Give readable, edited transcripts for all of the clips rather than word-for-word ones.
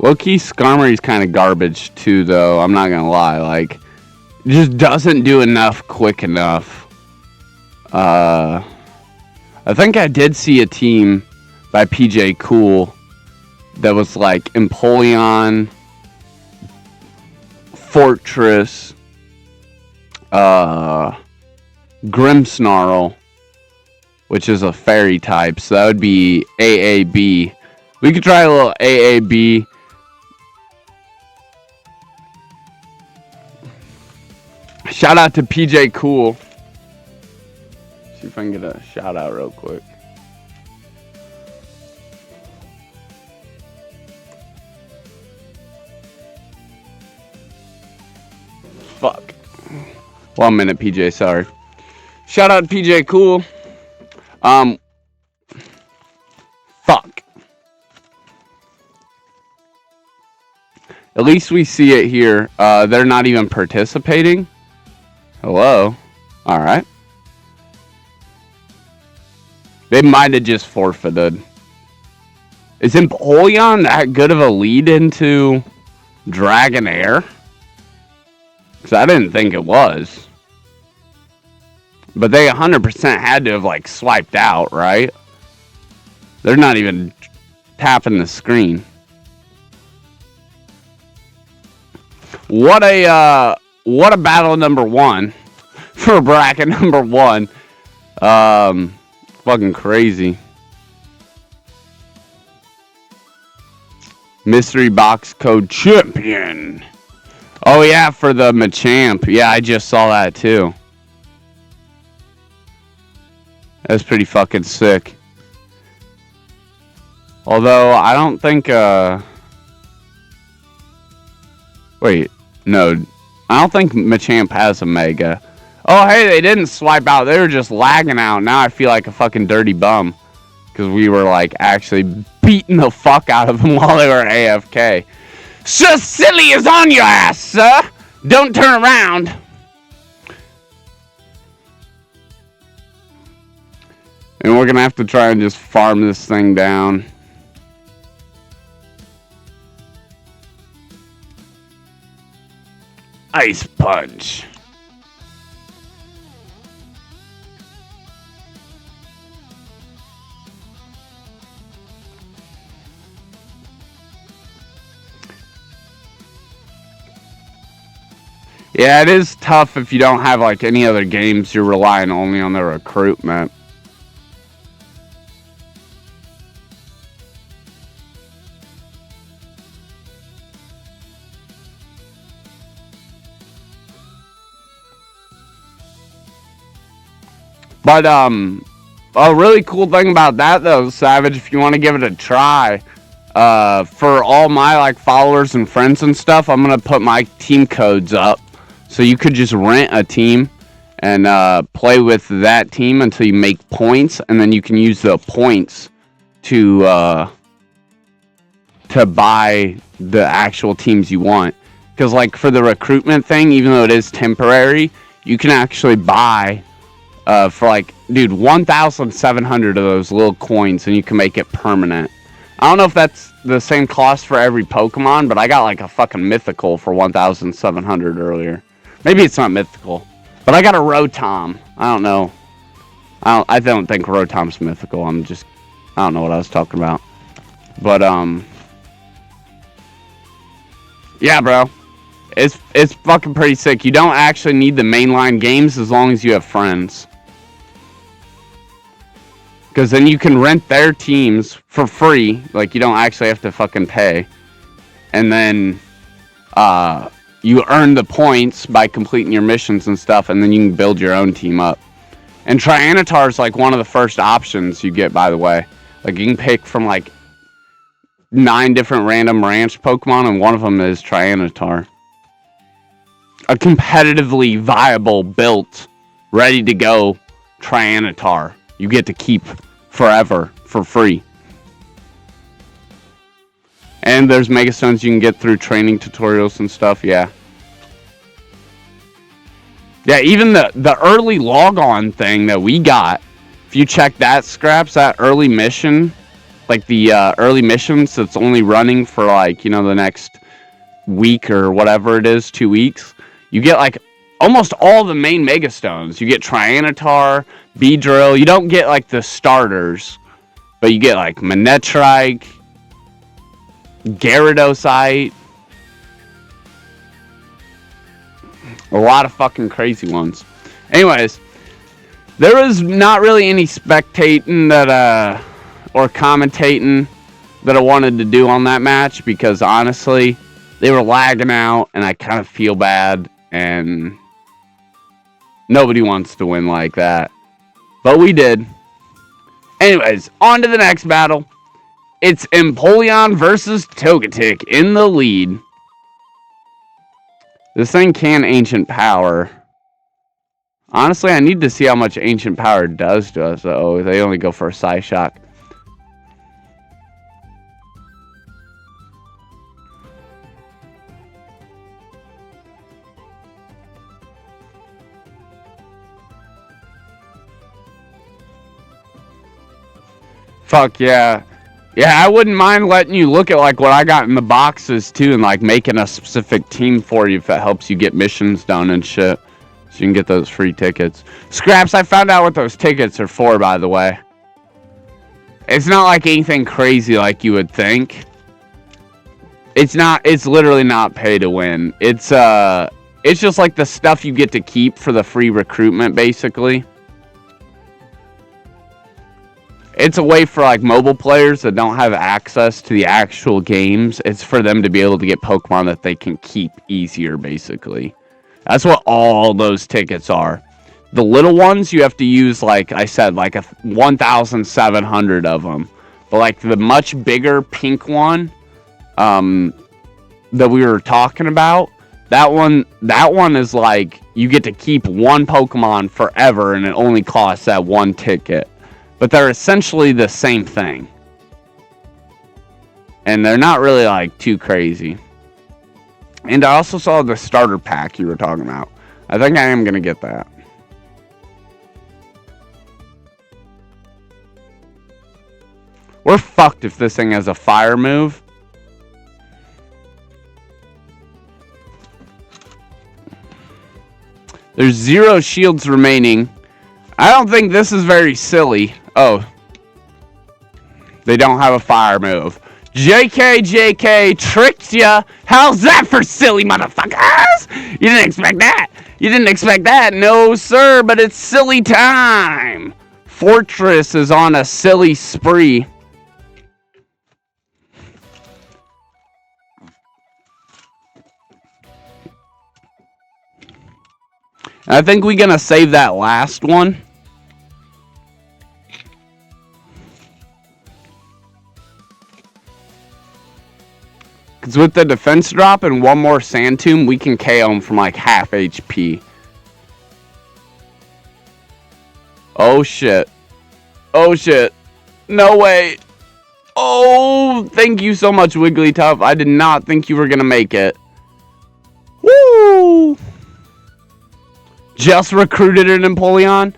Low-key, Skarmory's kind of garbage, too, though. I'm not gonna lie. Like, just doesn't do enough quick enough. I think I did see a team by PJ Cool that was like Empoleon, Fortress, Grimmsnarl, which is a fairy type, so that would be AAB. We could try a little AAB. Shout out to PJ Cool. See if I can get a shout out real quick. Fuck. 1 minute, PJ, sorry. Shout out to PJ Cool. Fuck. At least we see it here. They're not even participating. Hello. Alright. They might have just forfeited. Is Empoleon that good of a lead into Dragonair? Because I didn't think it was. But they 100% had to have, like, swiped out, right? They're not even tapping the screen. What a battle number one for bracket number one. Fucking crazy. Mystery box code champion. Oh yeah, for the Machamp. Yeah, I just saw that too. That's pretty fucking sick. Although I don't think wait, no. I don't think Machamp has a Mega. Oh, hey, they didn't swipe out. They were just lagging out. Now I feel like a fucking dirty bum. Because we were, like, actually beating the fuck out of them while they were AFK. Sir Silly is on your ass, sir. Don't turn around. And we're going to have to try and just farm this thing down. Ice Punch. Yeah, it is tough if you don't have like any other games. You're relying only on the recruitment. But a really cool thing about that though, Savage, if you want to give it a try, for all my like followers and friends and stuff, I'm gonna put my team codes up. So you could just rent a team and play with that team until you make points, and then you can use the points to buy the actual teams you want. Because like for the recruitment thing, even though it is temporary, you can actually buy for like, dude, 1,700 of those little coins, and you can make it permanent. I don't know if that's the same cost for every Pokemon, but I got like a fucking mythical for 1,700 earlier. Maybe it's not mythical, but I got a Rotom. I don't know. I don't think Rotom's mythical. I don't know what I was talking about. But yeah, bro, it's fucking pretty sick. You don't actually need the mainline games as long as you have friends, because then you can rent their teams for free. Like you don't actually have to fucking pay, and then you earn the points by completing your missions and stuff, and then you can build your own team up. And Tyranitar is like one of the first options you get, by the way. Like you can pick from like 9 different random ranch Pokemon, and one of them is Tyranitar. A competitively viable, built, ready to go Tyranitar you get to keep forever for free. And there's Mega Stones you can get through training tutorials and stuff, yeah. Yeah, even the early log-on thing that we got, if you check that, Scraps, that early mission like the early missions that's only running for like, you know, the next week or whatever it is, 2 weeks, you get like almost all the main megastones. You get Trianatar, Beedrill. You don't get like the starters, but you get like Manectrike, Gyarados, a lot of fucking crazy ones. Anyways, there was not really any spectating that or commentating that I wanted to do on that match, because honestly, they were lagging out and I kind of feel bad, and nobody wants to win like that. But we did. Anyways, on to the next battle. It's Empoleon versus Togetic in the lead. This thing can Ancient Power. Honestly, I need to see how much Ancient Power does to us. Oh, they only go for a Psyshock. Fuck yeah. Yeah, I wouldn't mind letting you look at like what I got in the boxes too, and like making a specific team for you if it helps you get missions done and shit. So you can get those free tickets. Scraps, I found out what those tickets are for, by the way. It's not like anything crazy like you would think. It's literally not pay to win. It's just like the stuff you get to keep for the free recruitment, basically. It's a way for like mobile players that don't have access to the actual games. It's for them to be able to get Pokemon that they can keep easier, basically. That's what all those tickets are. The little ones, you have to use, like I said, like 1,700 of them. But like the much bigger pink one that we were talking about, that one is like you get to keep one Pokemon forever, and it only costs that one ticket. But they're essentially the same thing. And they're not really like too crazy. And I also saw the starter pack you were talking about. I think I am going to get that. We're fucked if this thing has a fire move. There's 0 shields remaining. I don't think this is very silly. Oh. They don't have a fire move. JK, tricked ya. How's that for silly, motherfuckers? You didn't expect that. You didn't expect that. No, sir, but it's silly time. Fortress is on a silly spree. I think we're going to save that last one. Because with the defense drop and one more Sand Tomb, we can KO him from like half HP. Oh shit. Oh shit. No way. Oh, thank you so much, Wigglytuff. I did not think you were going to make it. Woo! Just recruited an Empoleon.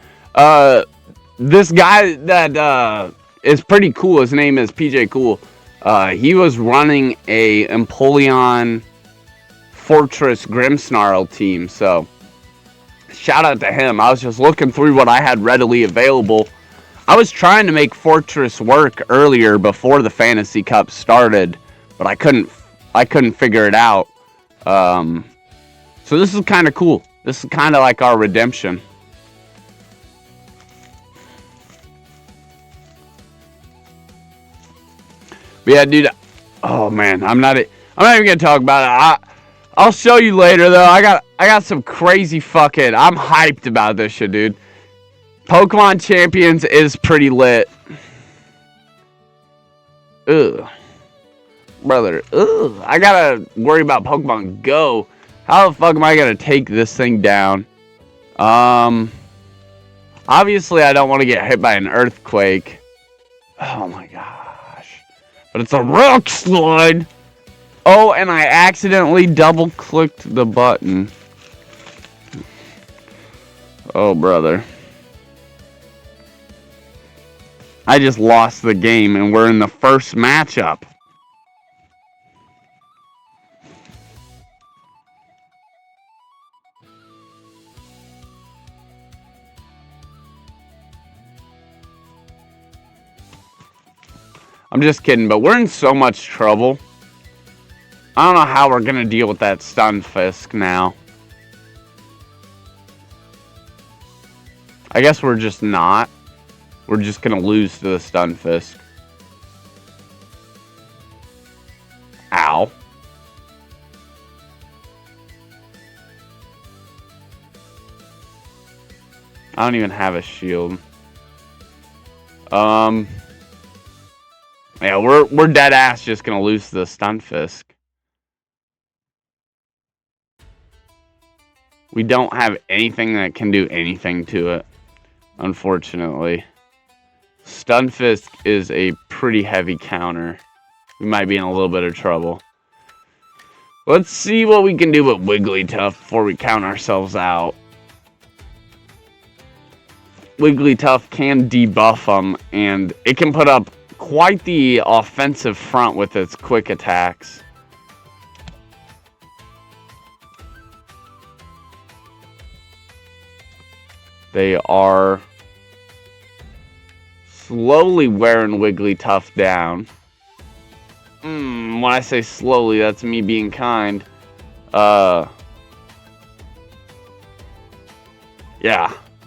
This guy that is pretty cool. His name is PJ Cool. He was running a Empoleon Fortress Grimmsnarl team, so shout out to him. I was just looking through what I had readily available. I was trying to make Fortress work earlier before the Fantasy Cup started, but I couldn't figure it out. So this is kind of cool. This is kind of like our redemption. But yeah, dude. Oh man, I'm not even gonna talk about it. I'll show you later though. I got some crazy fucking. I'm hyped about this shit, dude. Pokemon Champions is pretty lit. Ugh, brother. Ugh. I gotta worry about Pokemon Go. How the fuck am I gonna take this thing down? Obviously I don't want to get hit by an earthquake. Oh my gosh. But it's a rock slide. Oh, and I accidentally double clicked the button. Oh, brother. I just lost the game, and we're in the first matchup. I'm just kidding, but we're in so much trouble. I don't know how we're going to deal with that Stunfisk now. I guess we're just not. We're just going to lose to the Stunfisk. Ow. I don't even have a shield. Yeah, we're dead ass just gonna lose the Stunfisk. We don't have anything that can do anything to it, unfortunately. Stunfisk is a pretty heavy counter. We might be in a little bit of trouble. Let's see what we can do with Wigglytuff before we count ourselves out. Wigglytuff can debuff them, and it can put up quite the offensive front with its quick attacks. They are slowly wearing Wigglytuff down. When I say slowly, that's me being kind. Yeah.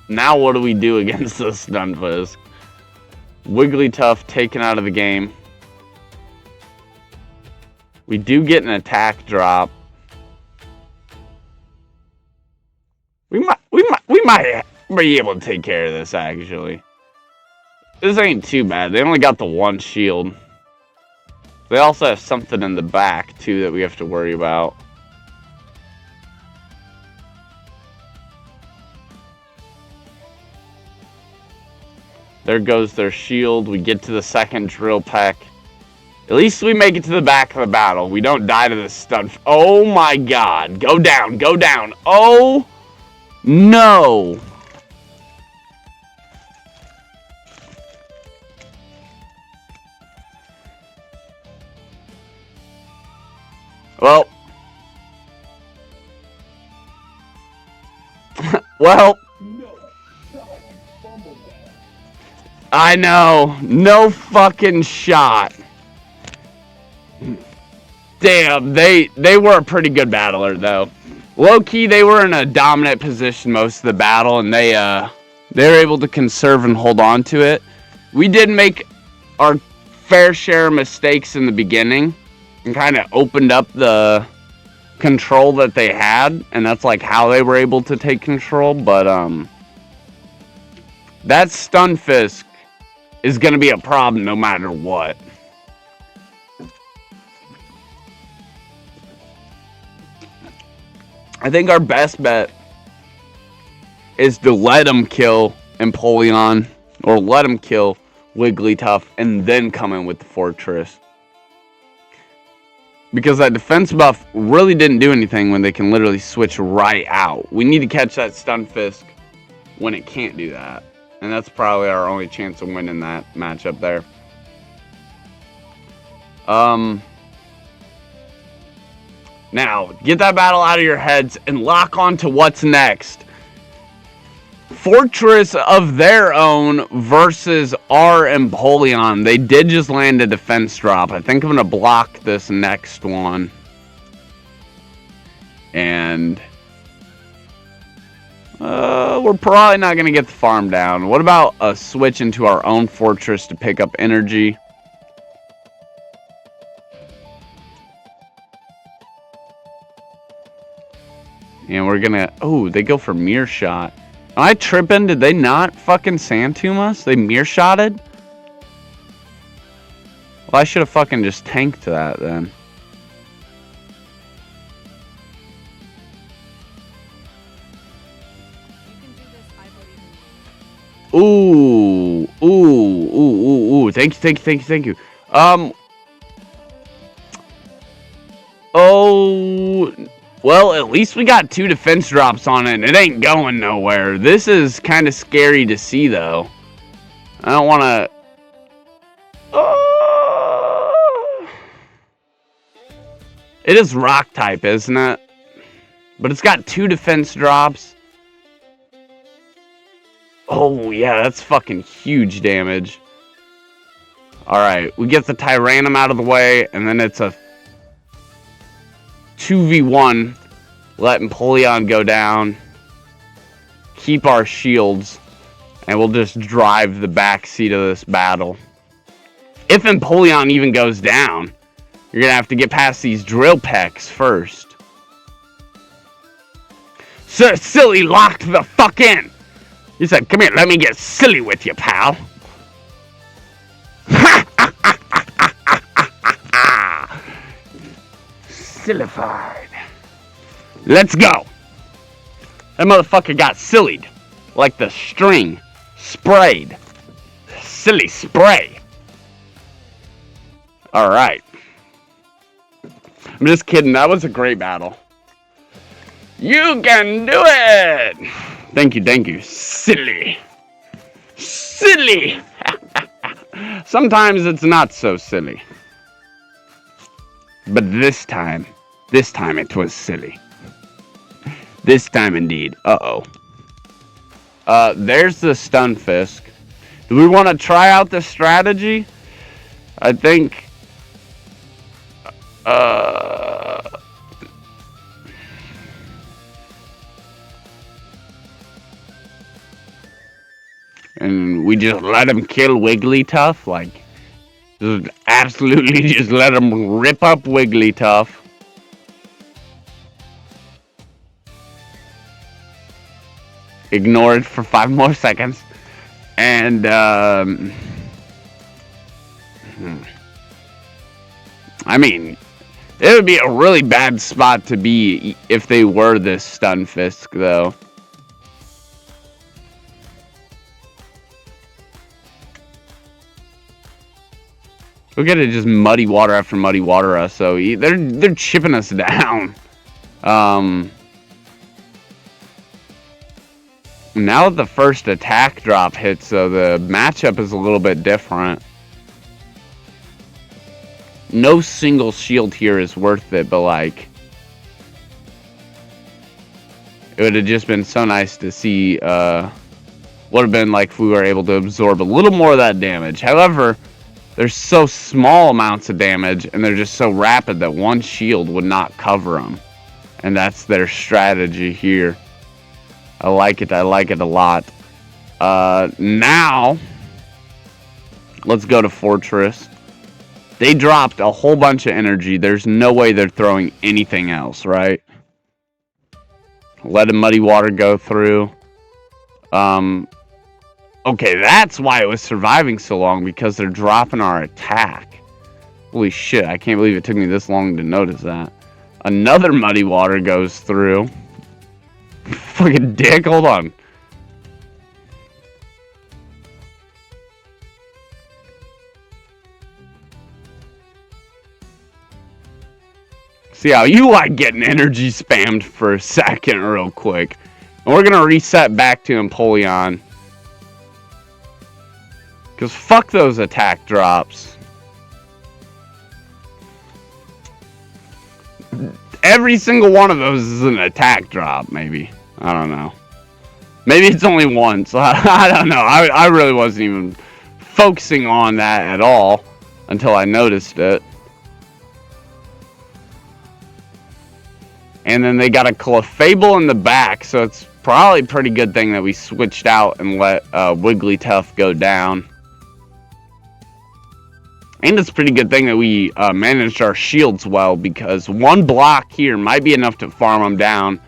Now what do we do against this Stunfisk? Wigglytuff taken out of the game. We do get an attack drop. We might be able to take care of this, actually. This ain't too bad. They only got the one shield. They also have something in the back, too, that we have to worry about. There goes their shield. We get to the second drill peck. At least we make it to the back of the battle. We don't die to this stun. Oh my god. Go down. Go down. Oh no. Well. Well. I know. No fucking shot. Damn, they were a pretty good battler, though. Low-key, they were in a dominant position most of the battle, and they were able to conserve and hold on to it. We did make our fair share of mistakes in the beginning and kind of opened up the control that they had, and that's like how they were able to take control, but that Stunfisk is going to be a problem no matter what. I think our best bet is to let him kill Empoleon or let him kill Wigglytuff and then come in with the Fortress. Because that defense buff really didn't do anything when they can literally switch right out. We need to catch that Stunfisk when it can't do that. And that's probably our only chance of winning that matchup there. Now, get that battle out of your heads and lock on to what's next. Fortress of their own versus our Empoleon. They did just land a defense drop. I think I'm going to block this next one. And we're probably not going to get the farm down. What about a switch into our own Fortress to pick up energy? And we're going to... Oh, they go for Mirror Shot. Am I tripping? Did they not fucking Sand Tomb us? They Mirror Shotted? Well, I should have fucking just tanked that then. Ooh, ooh, ooh, ooh, ooh. Thank you. Oh, well, at least we got 2 defense drops on it, and it ain't going nowhere. This is kind of scary to see, though. I don't want to It is rock type, isn't it? But it's got 2 defense drops. Oh, yeah, that's fucking huge damage. Alright, we get the Tyrannum out of the way, and then it's a 2v1. Let Empoleon go down. Keep our shields. And we'll just drive the backseat of this battle. If Empoleon even goes down, you're going to have to get past these drill pecks first. Sir Silly locked the fuck in. He said, come here, let me get silly with you, pal. Sillified. Let's go. That motherfucker got sillied. Like the string. Sprayed. Silly spray. Alright. I'm just kidding. That was a great battle. You can do it! Thank you. Silly. Silly! Sometimes it's not so silly. But this time it was silly. This time indeed. Uh-oh. There's the Stunfisk. Do we want to try out the strategy? I think... And we just let him kill Wigglytuff? Like, just absolutely just let him rip up Wigglytuff. Ignore it for 5 more seconds. And, I mean, it would be a really bad spot to be if they were this Stunfisk, though. Look at it, just muddy water after muddy water us. So they're chipping us down. Now that the first attack drop hits, so the matchup is a little bit different. No single shield here is worth it, but like, it would have just been so nice to see what would have been like if we were able to absorb a little more of that damage. However, there's so small amounts of damage, and they're just so rapid that one shield would not cover them. And that's their strategy here. I like it a lot. Now, let's go to Fortress. They dropped a whole bunch of energy. There's no way they're throwing anything else, right? Let a muddy water go through. Okay, that's why it was surviving so long, because they're dropping our attack. Holy shit, I can't believe it took me this long to notice that. Another muddy water goes through. Fucking dick, hold on. See how you like getting energy spammed for a second real quick. And we're gonna reset back to Empoleon. Because fuck those attack drops. Every single one of those is an attack drop, maybe. I don't know. Maybe it's only one, so I don't know. I really wasn't even focusing on that at all until I noticed it. And then they got a Clefable in the back, so it's probably a pretty good thing that we switched out and let Wigglytuff go down. And it's a pretty good thing that we managed our shields well, because one block here might be enough to farm them down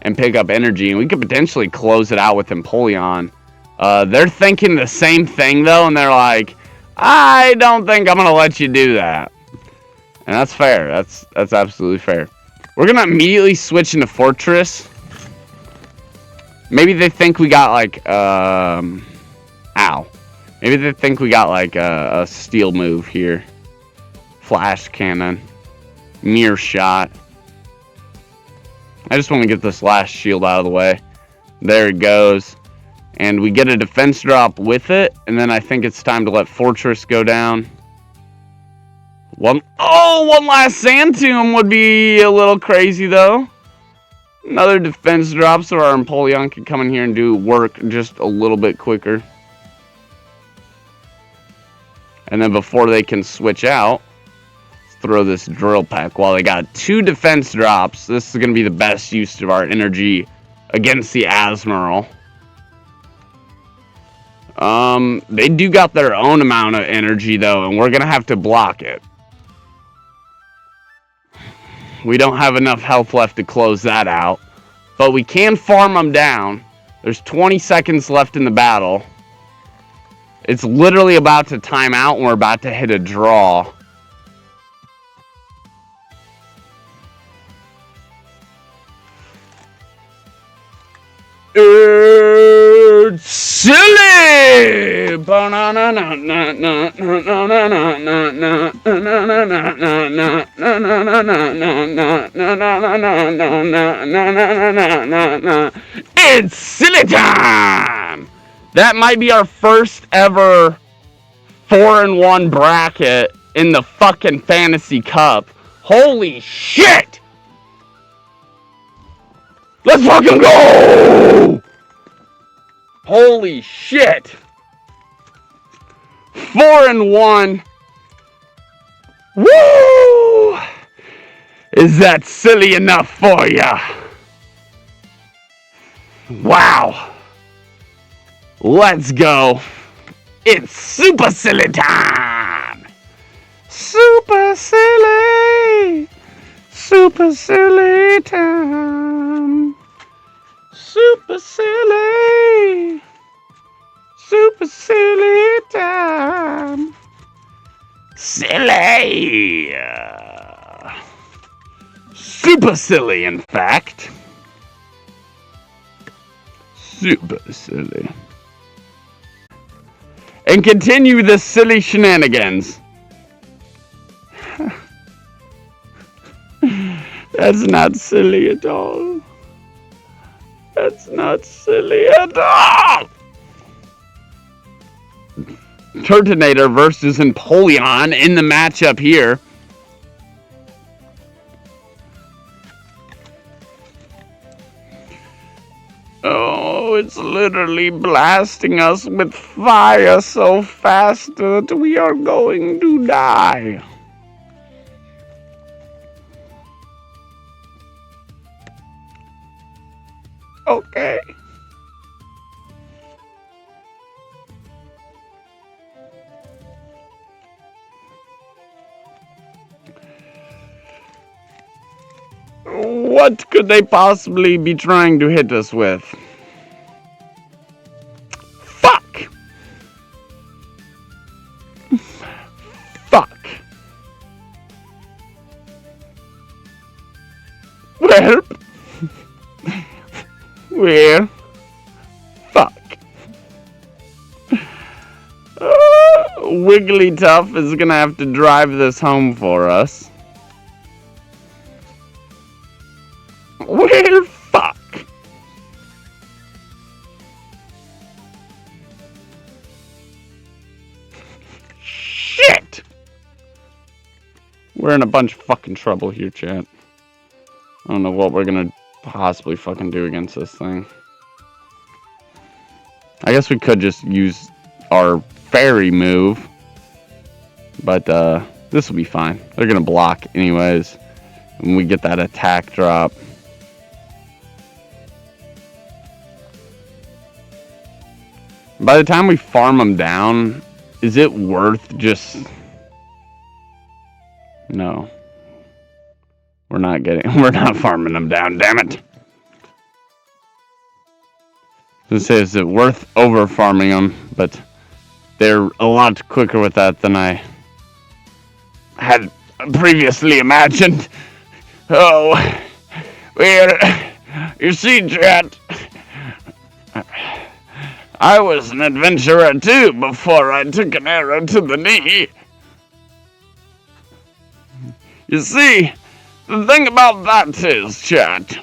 and pick up energy, and we could potentially close it out with Empoleon. They're thinking the same thing, though, and they're like, I don't think I'm going to let you do that. And that's fair. That's absolutely fair. We're going to immediately switch into Fortress. Maybe they think we got, like, ow. Maybe they think we got, like, a steel move here. Flash Cannon. Mirror Shot. I just want to get this last shield out of the way. There it goes. And we get a defense drop with it. And then I think it's time to let Fortress go down. One last Sand Tomb would be a little crazy, though. Another defense drop so our Empoleon can come in here and do work just a little bit quicker. And then before they can switch out, let's throw this Drill Peck. While they got 2 defense drops, this is going to be the best use of our energy against the Azumarill. They do got their own amount of energy, though, and we're going to have to block it. We don't have enough health left to close that out. But we can farm them down. There's 20 seconds left in the battle. It's literally about to time out, and we're about to hit a draw. It's silly! It's silly time! That might be our first ever 4-in-1 bracket in the fucking Fantasy Cup. Holy shit! Let's fucking go! Holy shit! 4-in-1. Woo! Is that silly enough for ya? Wow. Let's go. It's super silly time. Super silly. Super silly time. Super silly. Super silly time. Silly. Super silly, in fact. Super silly. And continue the silly shenanigans. That's not silly at all. That's not silly at all. Turtonator versus Empoleon in the matchup here. Oh, it's literally blasting us with fire so fast that we are going to die. Okay. What could they possibly be trying to hit us with? Fuck! Fuck. Well. Well. Fuck. Wigglytuff is gonna have to drive this home for us. Well, fuck. Shit! We're in a bunch of fucking trouble here, chat. I don't know what we're gonna possibly fucking do against this thing. I guess we could just use our fairy move. But, this will be fine. They're gonna block anyways. When we get that attack drop. By the time we farm them down, is it worth just... No. We're not farming them down, damn it. I was gonna say, is it worth over farming them? But they're a lot quicker with that than I had previously imagined. Oh, well, you see, chat, I was an adventurer too before I took an arrow to the knee. You see, the thing about that is, chat,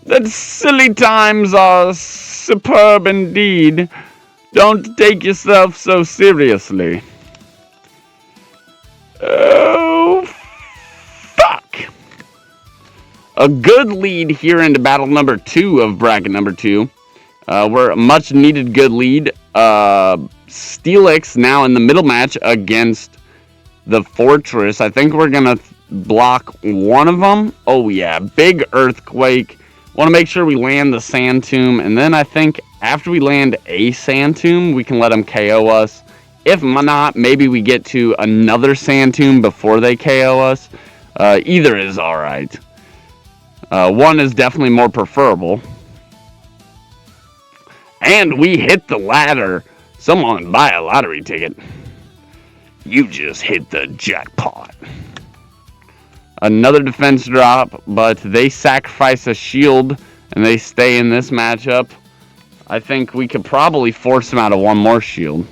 that silly times are superb indeed, Don't take yourself so seriously. Oh, fuck. A good lead here into battle number 2 of bracket number 2. We're a much needed good lead. Steelix now in the middle match against the Fortress. I think we're going to block one of them. Oh, yeah. Big earthquake. Want to make sure we land the Sand Tomb. And then I think after we land a Sand Tomb, we can let them KO us. If not, maybe we get to another Sand Tomb before they KO us. Either is alright. One is definitely more preferable. And we hit the ladder. Someone buy a lottery ticket. You just hit the jackpot. Another defense drop, but they sacrifice a shield and they stay in this matchup. I think we could probably force them out of one more shield.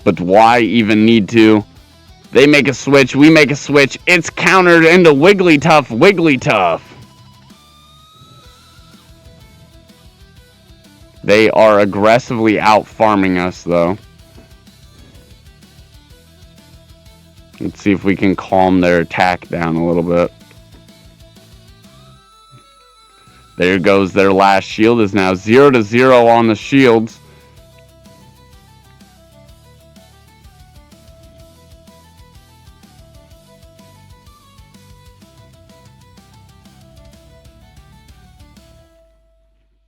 But why even need to? They make a switch, we make a switch. It's countered into Wigglytuff, Wigglytuff. They are aggressively out farming us though. Let's see if we can calm their attack down a little bit. There goes their last shield. Is now 0-0 on the shields.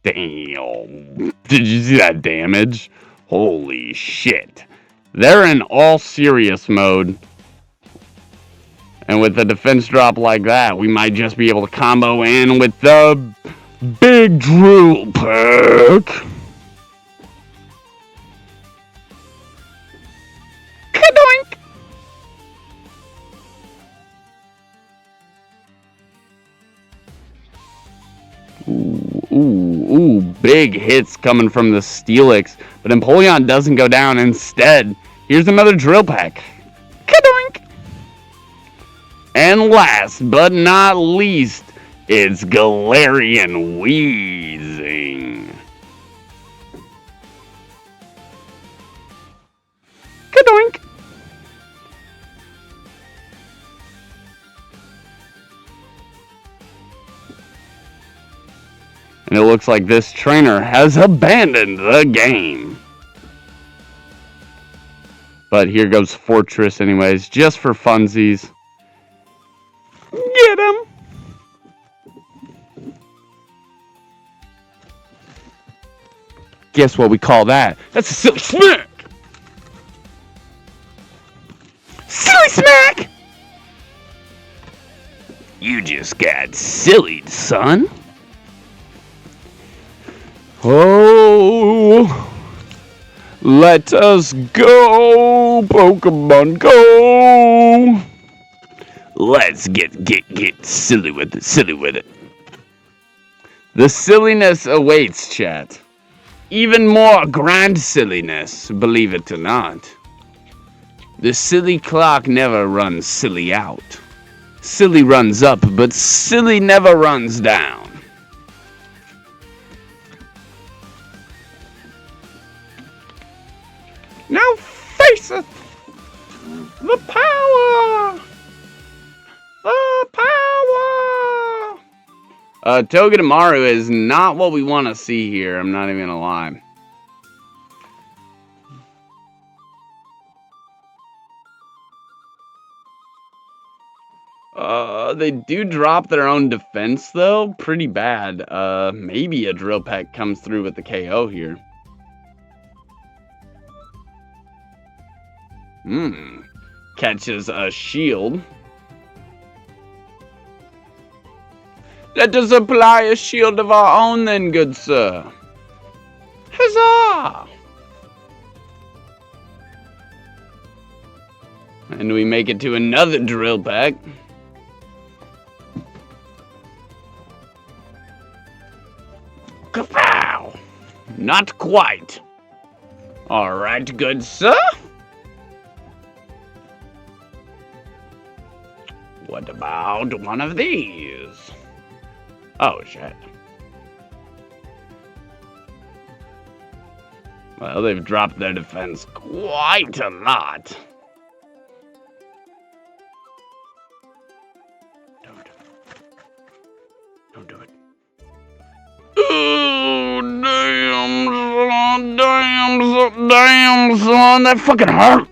Damn. Did you see that damage? Holy shit. They're in all serious mode. And with a defense drop like that, we might just be able to combo in with the big drill pack. Kadoink! Ooh, big hits coming from the Steelix. But Empoleon doesn't go down. Instead, here's another drill pack. Kadoink! And last but not least, it's Galarian Weezing. Kadoink! And it looks like this trainer has abandoned the game. But here goes Fortress anyways, just for funsies. Get him! Guess what we call that? That's a silly smack! Silly smack! You just got sillied, son. Oh, let us go, Pokemon, go! Let's get silly with it, silly with it. The silliness awaits, chat. Even more grand silliness, believe it or not. The silly clock never runs silly out. Silly runs up, but silly never runs down. Now faceth the power! The power! Togedemaru is not what we want to see here, I'm not even gonna lie. They do drop their own defense though, pretty bad. Maybe a drill pack comes through with the KO here. Catches a shield. Let us apply a shield of our own then, good sir. Huzzah! And we make it to another drill pack. Kapow! Not quite. Alright, good sir. What about one of these? Oh, shit. Well, they've dropped their defense quite a lot. Don't do it. Oh, damn, son. That fucking hurt.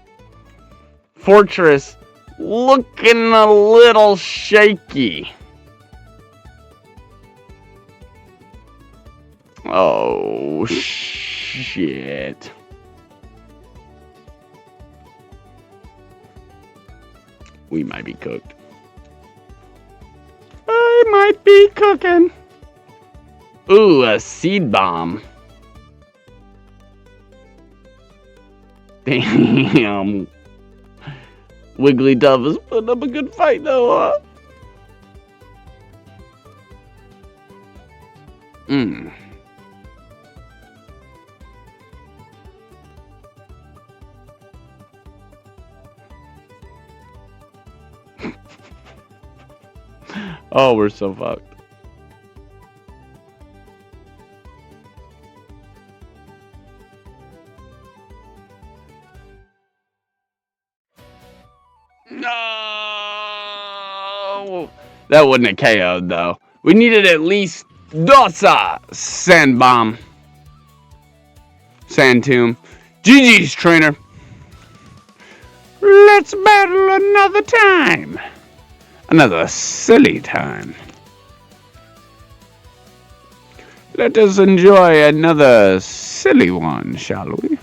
Fortress looking a little shaky. Oh, shit. We might be cooked. I might be cooking. Ooh, a seed bomb. Damn. Wigglytuff is putting up a good fight, though, huh? Oh, we're so fucked. No! That wouldn't have KO'd, though. We needed at least Dosa Sand Bomb. Sand Tomb. GG's, trainer. Let's battle another time. Another silly time. Let us enjoy another silly one, shall we?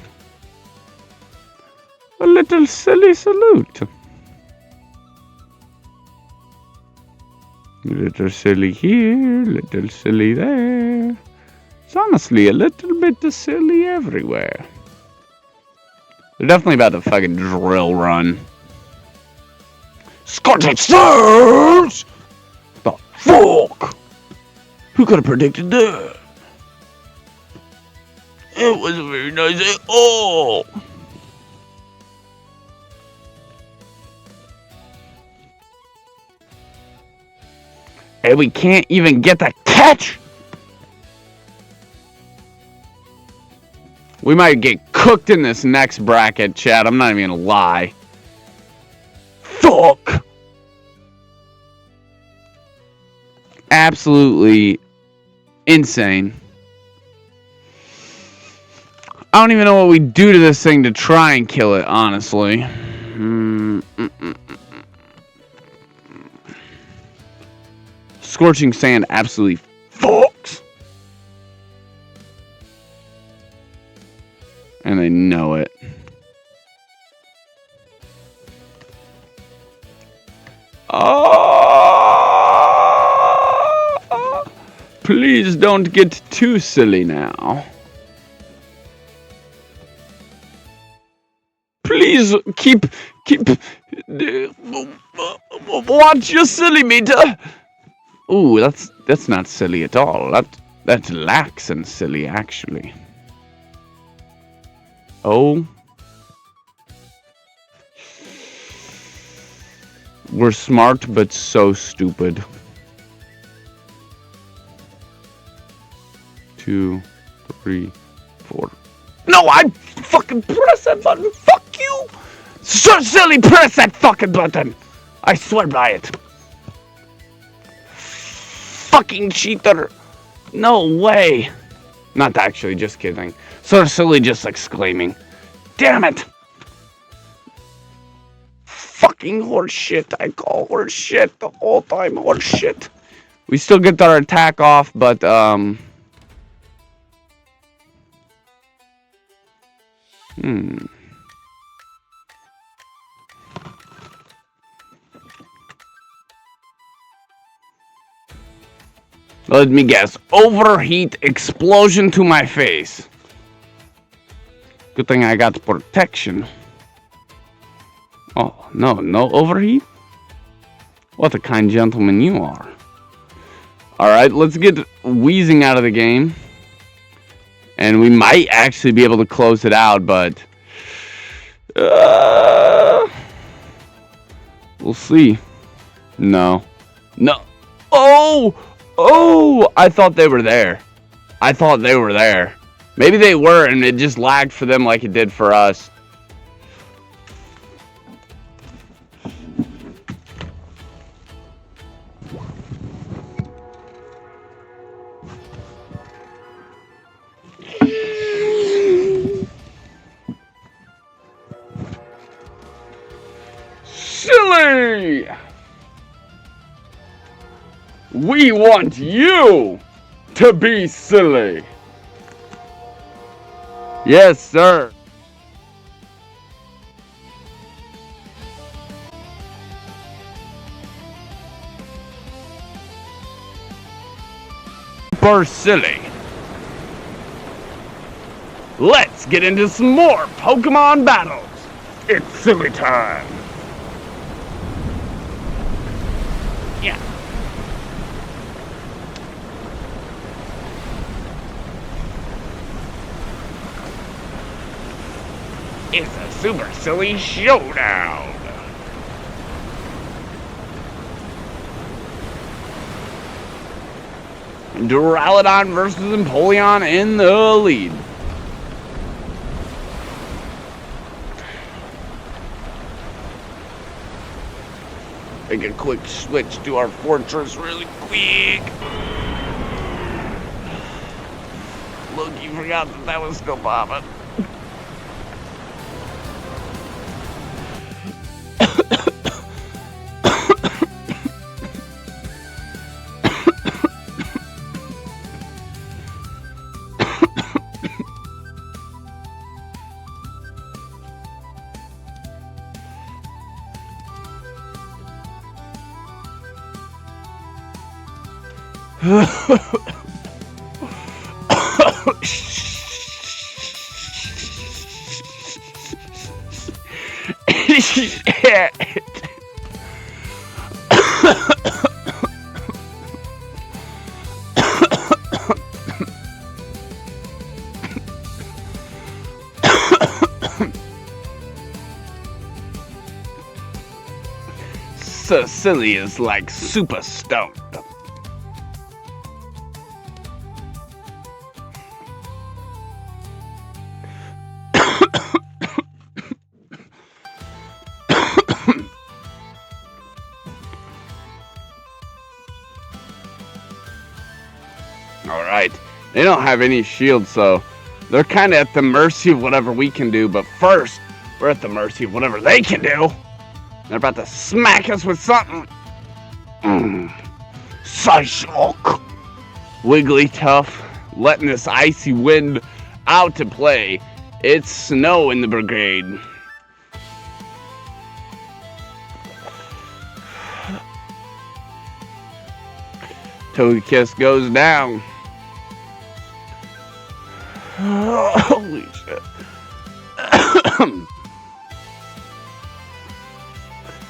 A little silly salute. Little silly here, little silly there. It's honestly a little bit of silly everywhere. They're definitely about to fucking drill run. Scorching Stars! The fuck? Who could have predicted that? It wasn't very nice at all. And we can't even get the catch. We might get cooked in this next bracket, chat. I'm not even gonna lie. Fuck. Absolutely insane. I don't even know what we do to this thing to try and kill it, honestly. Scorching Sand absolutely fucks. And they know it. Please don't get too silly now. Please keep watch your silly meter. Ooh, that's not silly at all. That's lax and silly, actually. Oh. We're smart, but so stupid. 2, 3, 4. No, I fucking press that button. Fuck you. So silly, press that fucking button. I swear by it. Fucking cheater. No way. Not actually, just kidding. So silly, just exclaiming. Damn it. Fucking horse shit. I call horse shit the whole time. Horse shit. We still get our attack off, but Let me guess. Overheat explosion to my face. Good thing I got protection. Oh, no overheat? What a kind gentleman you are. Alright, let's get Wheezing out of the game. And we might actually be able to close it out, but we'll see. No. Oh! I thought they were there. Maybe they were, and it just lagged for them like it did for us. Silly! We want you to be silly. Yes, sir. Super silly. Let's get into some more Pokemon battles. It's silly time. Yeah. It's a super silly showdown. Duraludon versus Empoleon in the lead. Make a quick switch to our fortress really quick. Look, you forgot that was still popping. So silly is like super stoned. Alright, they don't have any shields, so they're kind of at the mercy of whatever we can do, but first, we're at the mercy of whatever they can do. They're about to smack us with something. Psyshock. Wigglytuff letting this icy wind out to play. It's snow in the brigade. Togekiss goes down. Holy shit.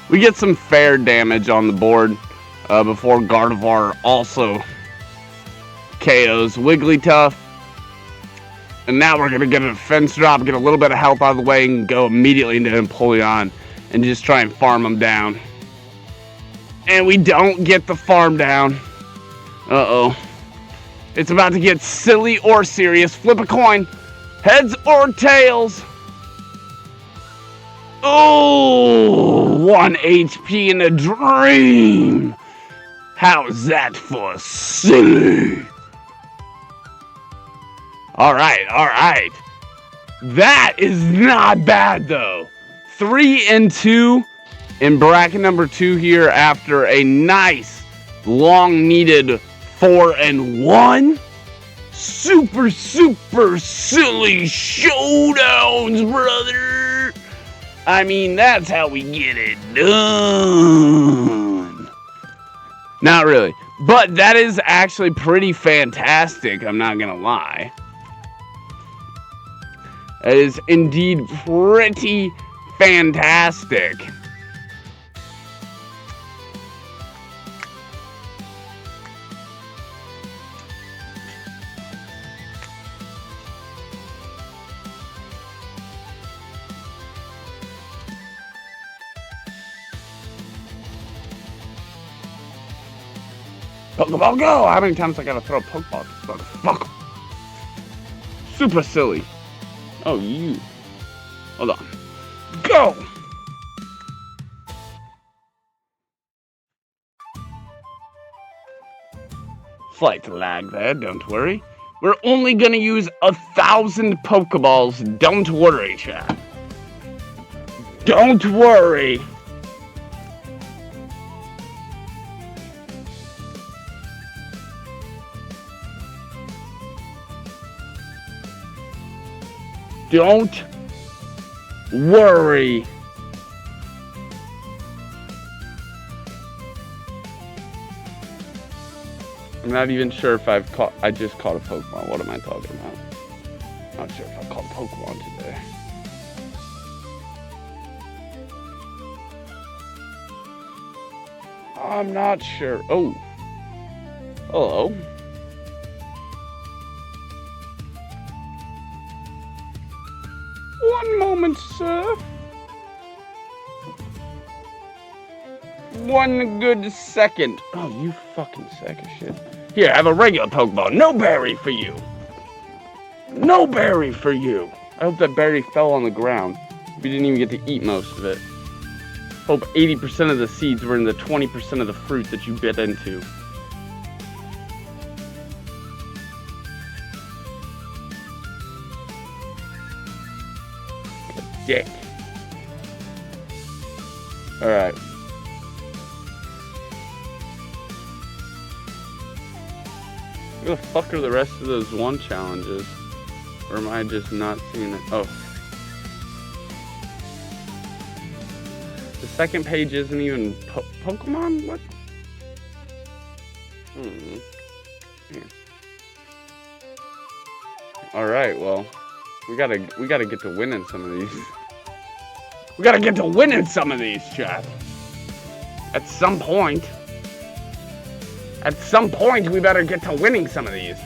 We get some fair damage on the board before Gardevoir also KOs Wigglytuff. And now we're going to get a defense drop, get a little bit of health out of the way, and go immediately into Empoleon and just try and farm him down. And we don't get the farm down. Uh-oh. It's about to get silly or serious. Flip a coin. Heads or tails. Oh, 1 HP in a dream. How's that for silly? Alright. That is not bad, though. 3-2 in bracket number 2 here after a nice, long-needed 4-1. Super silly showdowns, brother. I mean, that's how we get it done. Not really. But that is actually pretty fantastic, I'm not gonna lie. It is indeed pretty fantastic. Pokeball go! How many times I gotta throw a Pokeball at this motherfucker? super silly. Oh, you. Hold on. Go! Slight lag there, don't worry. We're only gonna use 1,000 Pokeballs. Don't worry, chat. Don't worry. Don't worry. I'm not even sure if I just caught a Pokemon. What am I talking about? Not sure if I caught Pokemon today. I'm not sure. Oh. Hello. One moment, sir. One good second. Oh, you fucking sack of shit. Here, have a regular Pokeball. No berry for you. No berry for you. I hope that berry fell on the ground. We didn't even get to eat most of it. Hope 80% of the seeds were in the 20% of the fruit that you bit into. Dick. Alright. Where the fuck are the rest of those one challenges? Or am I just not seeing it? Oh. The second page isn't even Pokemon? What? Yeah. Alright, well. We gotta get to winning some of these. We gotta get to winning some of these, chat. At some point. At some point, we better get to winning some of these.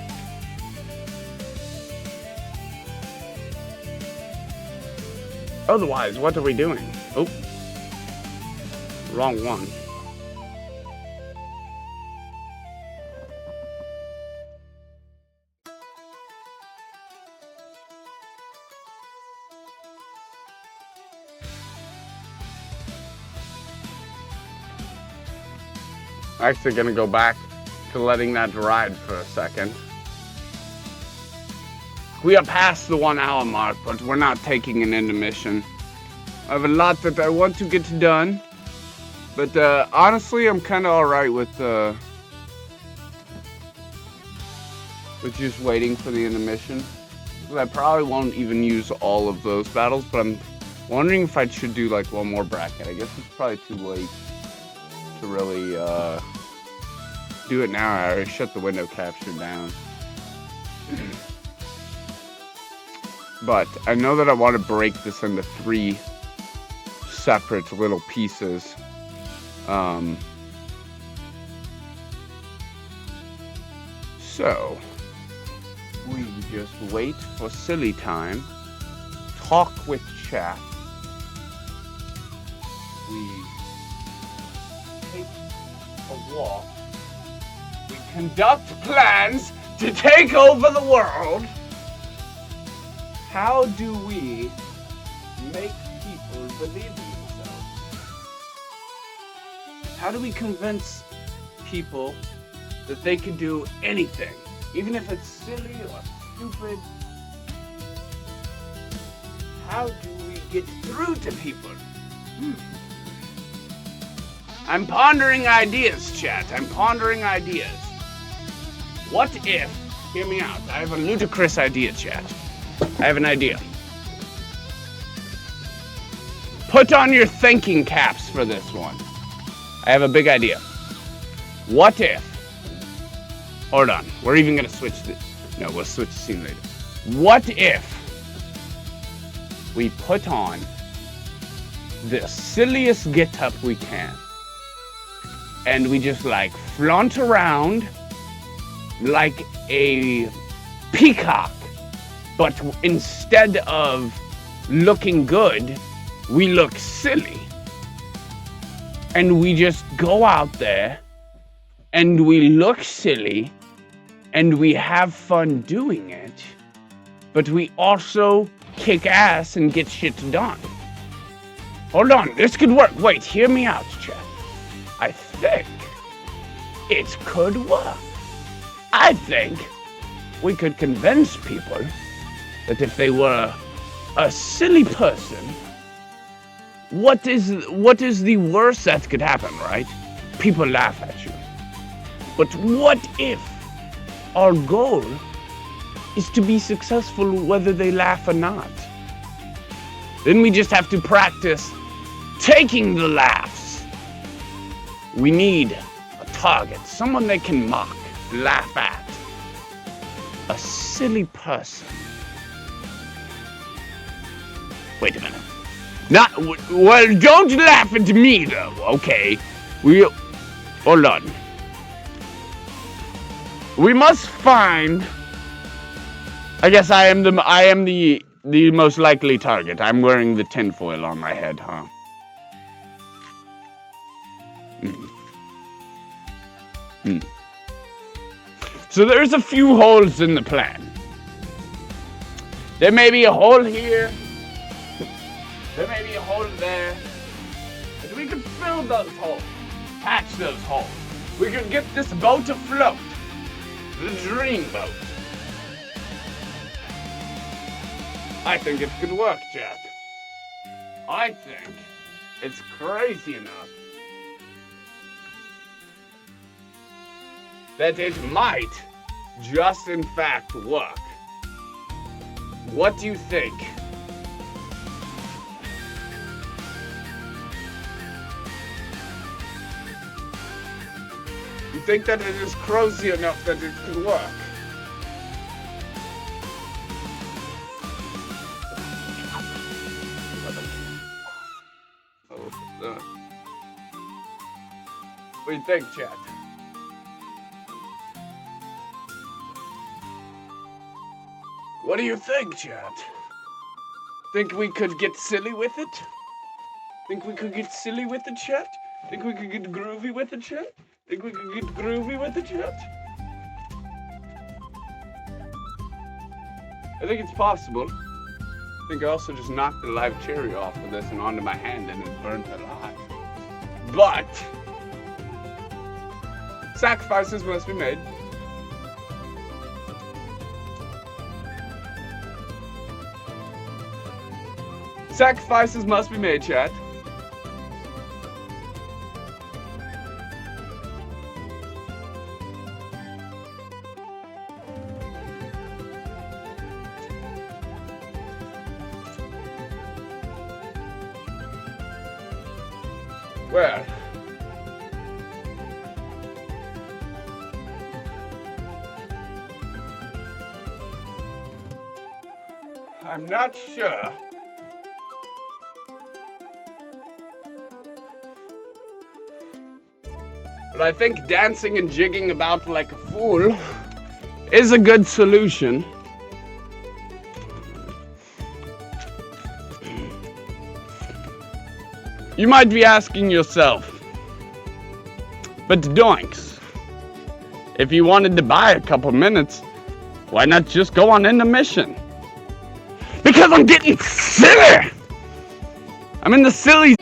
Otherwise, what are we doing? Oh. Wrong one. Actually gonna go back to letting that ride for a second. We are past the 1 hour mark, but we're not taking an intermission. I have a lot that I want to get done, but honestly, I'm kind of alright with just waiting for the intermission. I probably won't even use all of those battles, but I'm wondering if I should do like one more bracket. I guess it's probably too late to really do it now. I already shut the window capture down. But I know that I want to break this into 3 separate little pieces. So we just wait for silly time, talk with chat, we take a walk, we conduct plans to take over the world. How do we make people believe in themselves? How do we convince people that they can do anything, even if it's silly or stupid? How do we get through to people? I'm pondering ideas, chat. I'm pondering ideas. What if, hear me out, I have a ludicrous idea, chat. I have an idea. Put on your thinking caps for this one. I have a big idea. What if, hold on, we're even gonna switch this. No, we'll switch the scene later. What if we put on the silliest get-up we can and we just like flaunt around like a peacock, but instead of looking good, we look silly. And we just go out there and we look silly and we have fun doing it. but we also kick ass and get shit done. Hold on, this could work. Wait, hear me out, chat. I think it could work. I think we could convince people that if they were a silly person, what is the worst that could happen, right? People laugh at you. But what if our goal is to be successful whether they laugh or not? Then we just have to practice taking the laughs. We need a target, someone they can mock, laugh at. A silly person. Wait a minute. Well, don't laugh at me though, okay? Hold on. We must find. I guess I am the most likely target. I'm wearing the tinfoil on my head, huh? So there's a few holes in the plan. There may be a hole here. There may be a hole there. But we could fill those holes. Patch those holes. We could get this boat afloat. The dream boat. I think it could work, Jack. I think it's crazy enough that it might just in fact work. What do you think? You think that it is crazy enough that it could work? What do you think, chat? What do you think, chat? Think we could get silly with it? Think we could get silly with it, chat? Think we could get groovy with it, chat? Think we could get groovy with it, chat? I think it's possible. I think I also just knocked the live cherry off of this and onto my hand and it burnt alive. But sacrifices must be made. Sacrifices must be made, chat. Well, I'm not sure. But I think dancing and jigging about like a fool is a good solution. You might be asking yourself, but doinks, if you wanted to buy a couple minutes, why not just go on intermission? Because I'm getting silly! I'm in the silly...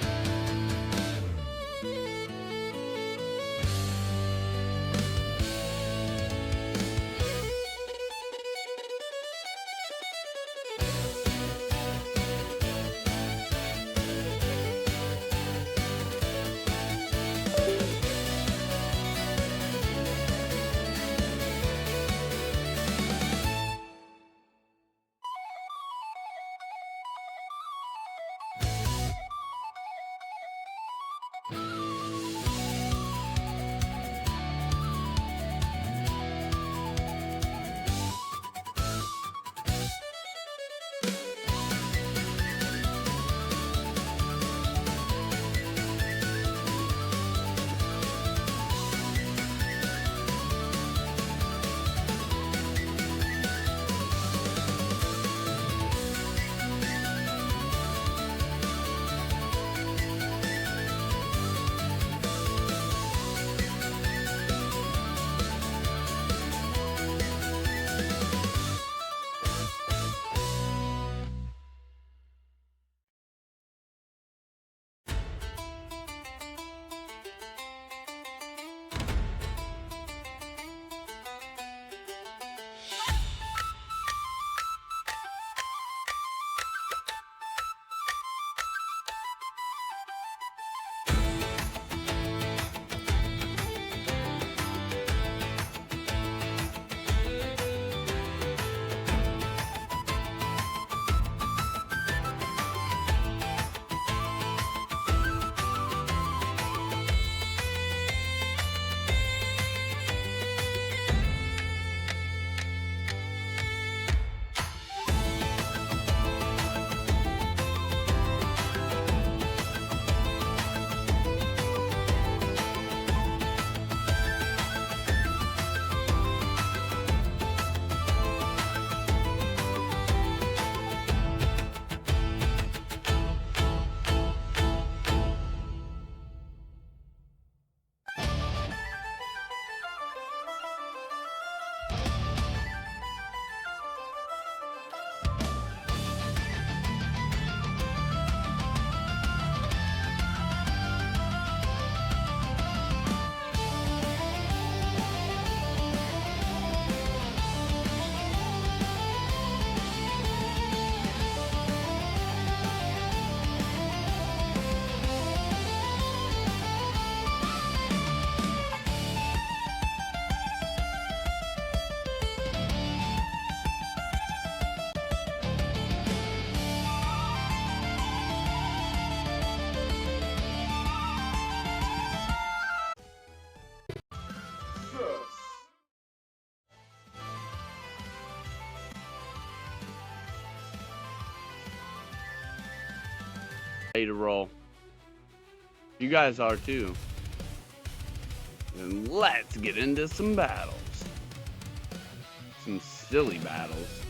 ready to roll. You guys are too. Then let's get into some battles. Some silly battles.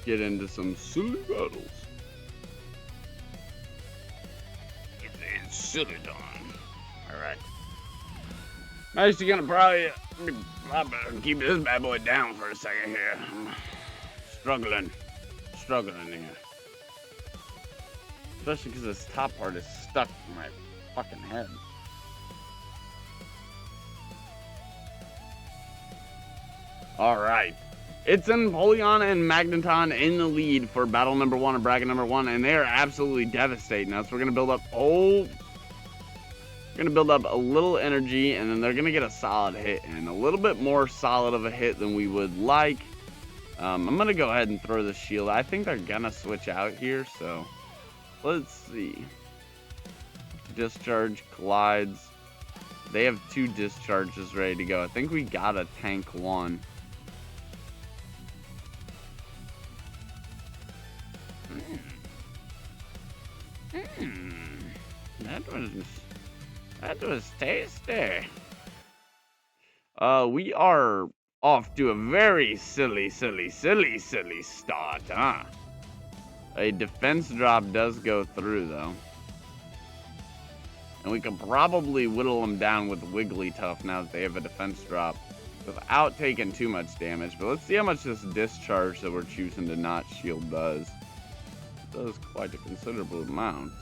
Get into some silly battles. It's silly time. Alright. I'm actually gonna probably keep this bad boy down for a second here. I'm struggling here. Especially because this top part is stuck in my fucking head. Alright. It's Empoleon and Magneton in the lead for battle number 1 or bracket number 1, and they are absolutely devastating us. We're gonna build up a little energy, and then they're gonna get a solid hit, and a little bit more solid of a hit than we would like. I'm gonna go ahead and throw the shield. I think they're gonna switch out here, so let's see. Discharge collides. They have 2 discharges ready to go. I think we gotta tank 1. That was tasty. We are off to a very silly start, huh? A defense drop does go through, though. And we can probably whittle them down with Wigglytuff now that they have a defense drop without taking too much damage. But let's see how much this discharge that we're choosing to not shield does. It does quite a considerable amount.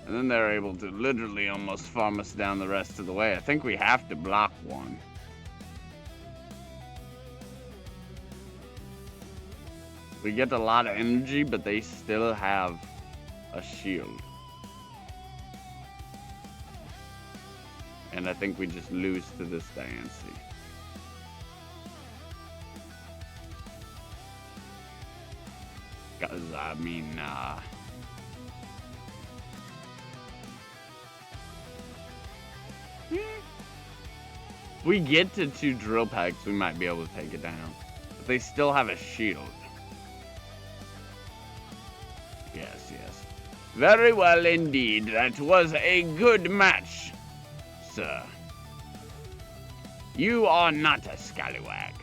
And then they're able to literally almost farm us down the rest of the way. I think we have to block one. We get a lot of energy, but they still have a shield. And I think we just lose to this Diancie. Because, I mean, if we get to 2 drill packs, we might be able to take it down. But they still have a shield. Yes, yes. Very well indeed. That was a good match, sir. You are not a scallywag.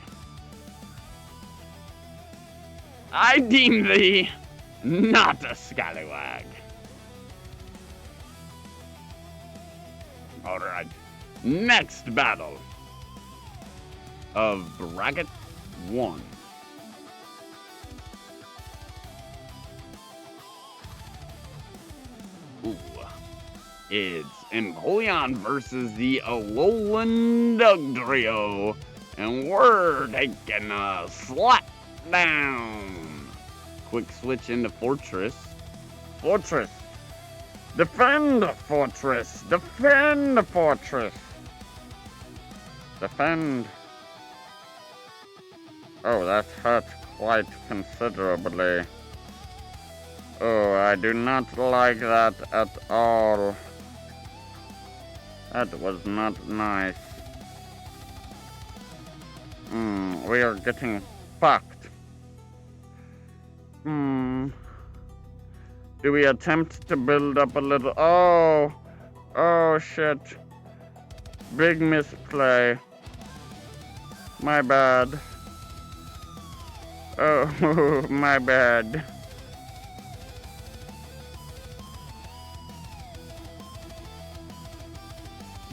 I deem thee not a scallywag. Alright. Next battle of bracket 1. Ooh. It's Empoleon versus the Alolan Dugtrio. And we're taking a slap down. Quick switch into Fortress. Fortress. Defend Fortress. Defend Fortress. Defend. Oh, that hurt quite considerably. Oh, I do not like that at all. That was not nice. We are getting fucked. Do we attempt to build up a little? Oh shit. Big misplay. My bad. Oh, my bad.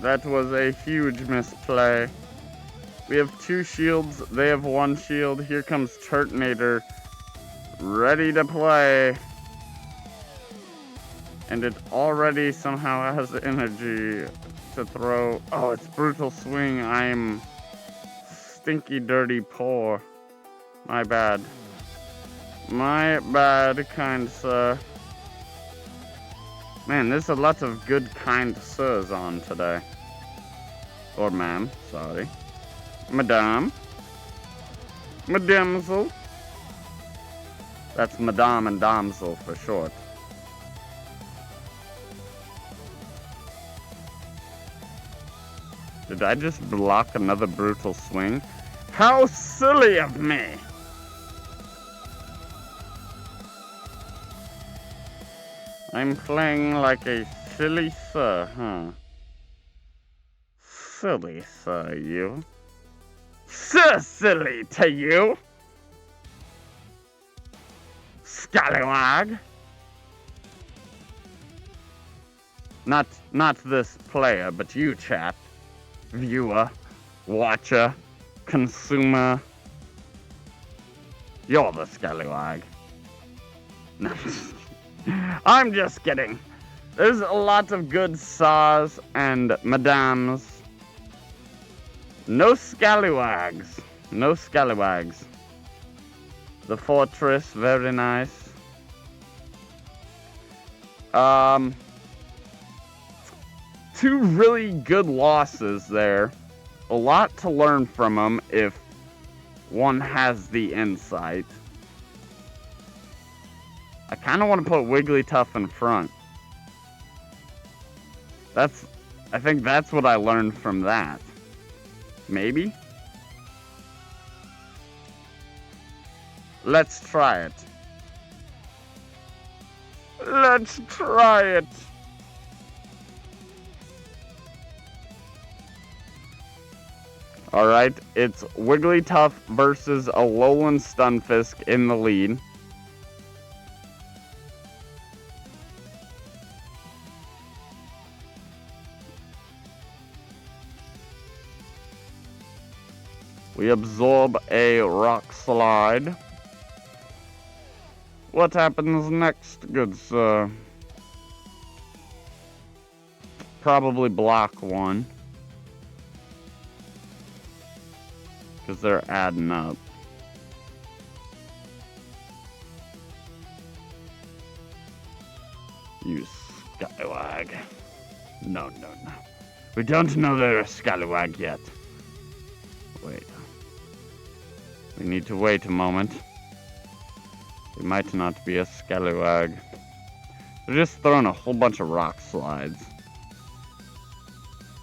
That was a huge misplay. We have 2 shields, they have 1 shield. Here comes Turtonator, ready to play. And it already somehow has energy to throw. Oh, it's Brutal Swing. I'm stinky, dirty, poor. My bad. My bad, kind sir. Man, there's a lot of good, kind sirs on today. Or ma'am, sorry. Madame. Madamsel. That's Madame and Damsel for short. Did I just block another Brutal Swing? How silly of me! I'm playing like a silly sir, huh? Silly sir, you. Sir silly to you! Scallywag! Not this player, but you, chat. Viewer, watcher, consumer. You're the scallywag. No, I'm just kidding. There's a lot of good sirs and madames. No scallywags. No scallywags. The fortress, very nice. Two really good losses there. A lot to learn from them if one has the insight. I kind of want to put Wigglytuff in front. I think that's what I learned from that. Maybe? Let's try it. Let's try it. Alright, it's Wigglytuff versus Alolan Stunfisk in the lead. We absorb a rock slide. What happens next, good sir? Probably block one. Because they're adding up. You scallywag. No. We don't know they're a scallywag yet. Wait. We need to wait a moment. It might not be a scallywag. They're just throwing a whole bunch of rock slides.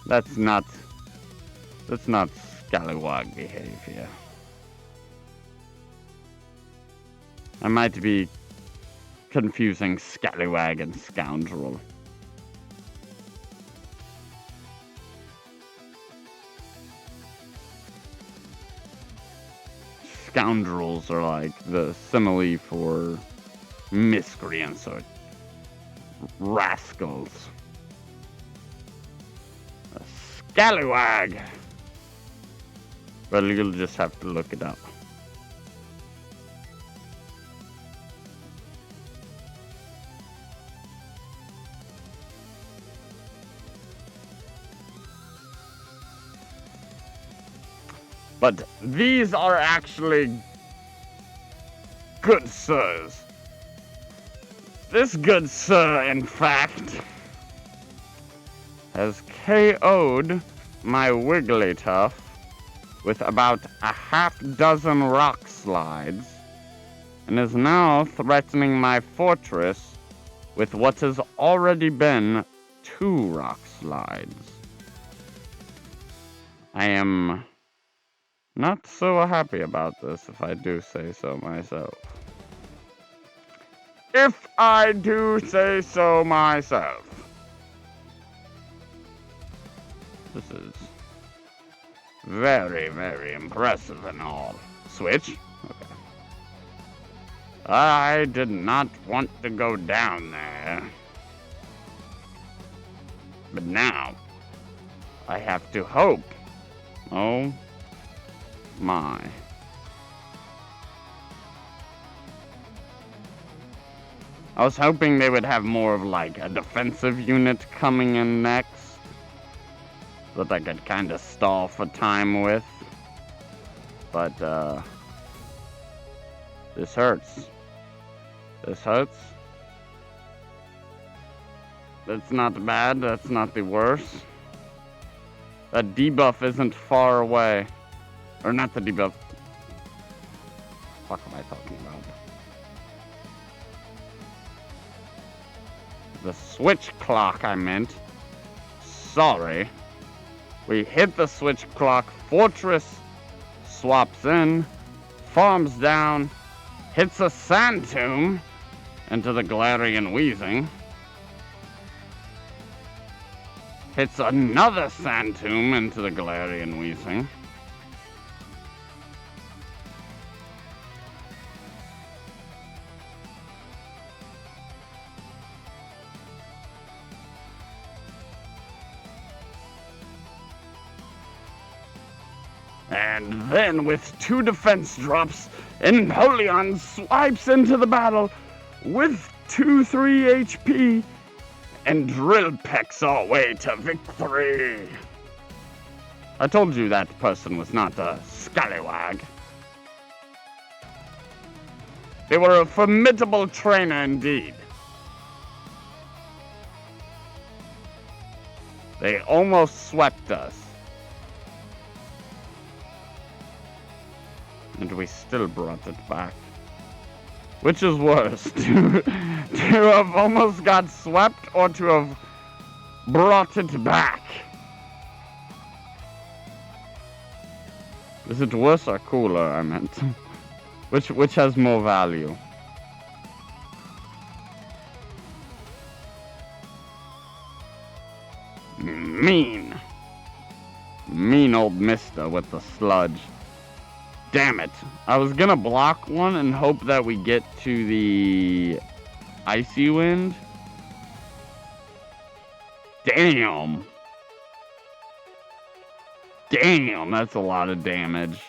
That's not scallywag behavior. I might be confusing scallywag and scoundrel. Scoundrels are like the simile for miscreants or rascals. A scallywag! Well, you'll just have to look it up. But these are actually good sirs. This good sir, in fact, has KO'd my Wigglytuff with about a half-dozen rock slides, and is now threatening my fortress with what has already been 2 rock slides. I am not so happy about this, if I do say so myself. If I do say so myself. This is very, very impressive and all. Switch? Okay. I did not want to go down there. But now, I have to hope. Oh my. I was hoping they would have more of like a defensive unit coming in next that I could kind of stall for time with. But this hurts. This hurts. That's not bad, that's not the worst. That debuff isn't far away. Or not the debuff. What am I talking about? The switch clock, I meant. Sorry. We hit the switch clock. Fortress swaps in. Farms down. Hits a sand tomb into the Galarian Weezing. Fits another sand tomb into the Galarian Weezing. And then with 2 defense drops, Empoleon swipes into the battle with 2-3 HP and drill pecks our way to victory. I told you that person was not a scallywag. They were a formidable trainer indeed. They almost swept us. And we still brought it back. Which is worse, to have almost got swept or to have brought it back? Is it worse or cooler, I meant? Which has more value? Mean old mister with the sludge. Damn it. I was gonna block one and hope that we get to the Icy Wind. Damn. Damn, that's a lot of damage.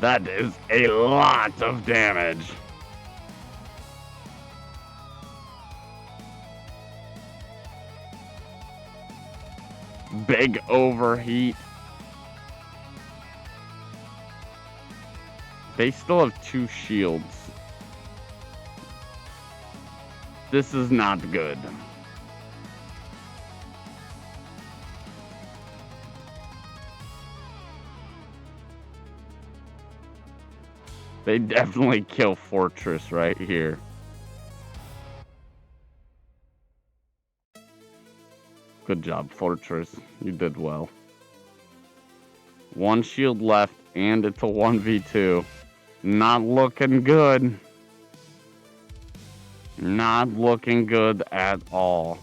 That is a lot of damage. Big overheat. They still have 2 shields. This is not good. They definitely kill Fortress right here. Good job, Fortress. You did well. 1 shield left, and it's a 1v2. Not looking good. Not looking good at all.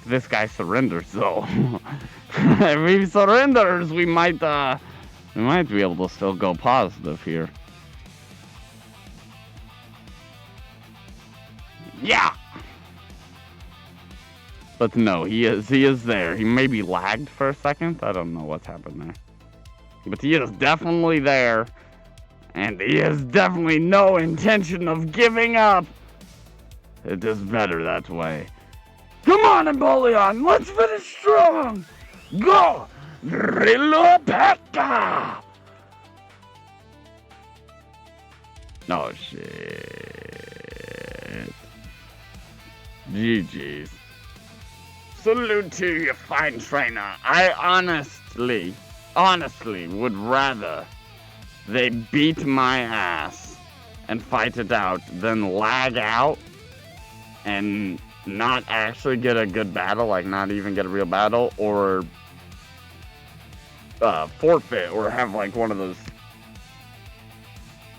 This guy surrenders, though. If he surrenders, we might be able to still go positive here. Yeah! But no, he is there. He maybe lagged for a second. I don't know what's happened there. But he is definitely there. And he has definitely no intention of giving up. It is better that way. Come on, Empoleon! Let's finish strong! Go! Drilopeka! Oh, shit. GG's. Salute to you, fine trainer. I honestly would rather they beat my ass and fight it out than lag out and not actually get a good battle, like not even get a real battle, or forfeit, or have like one of those.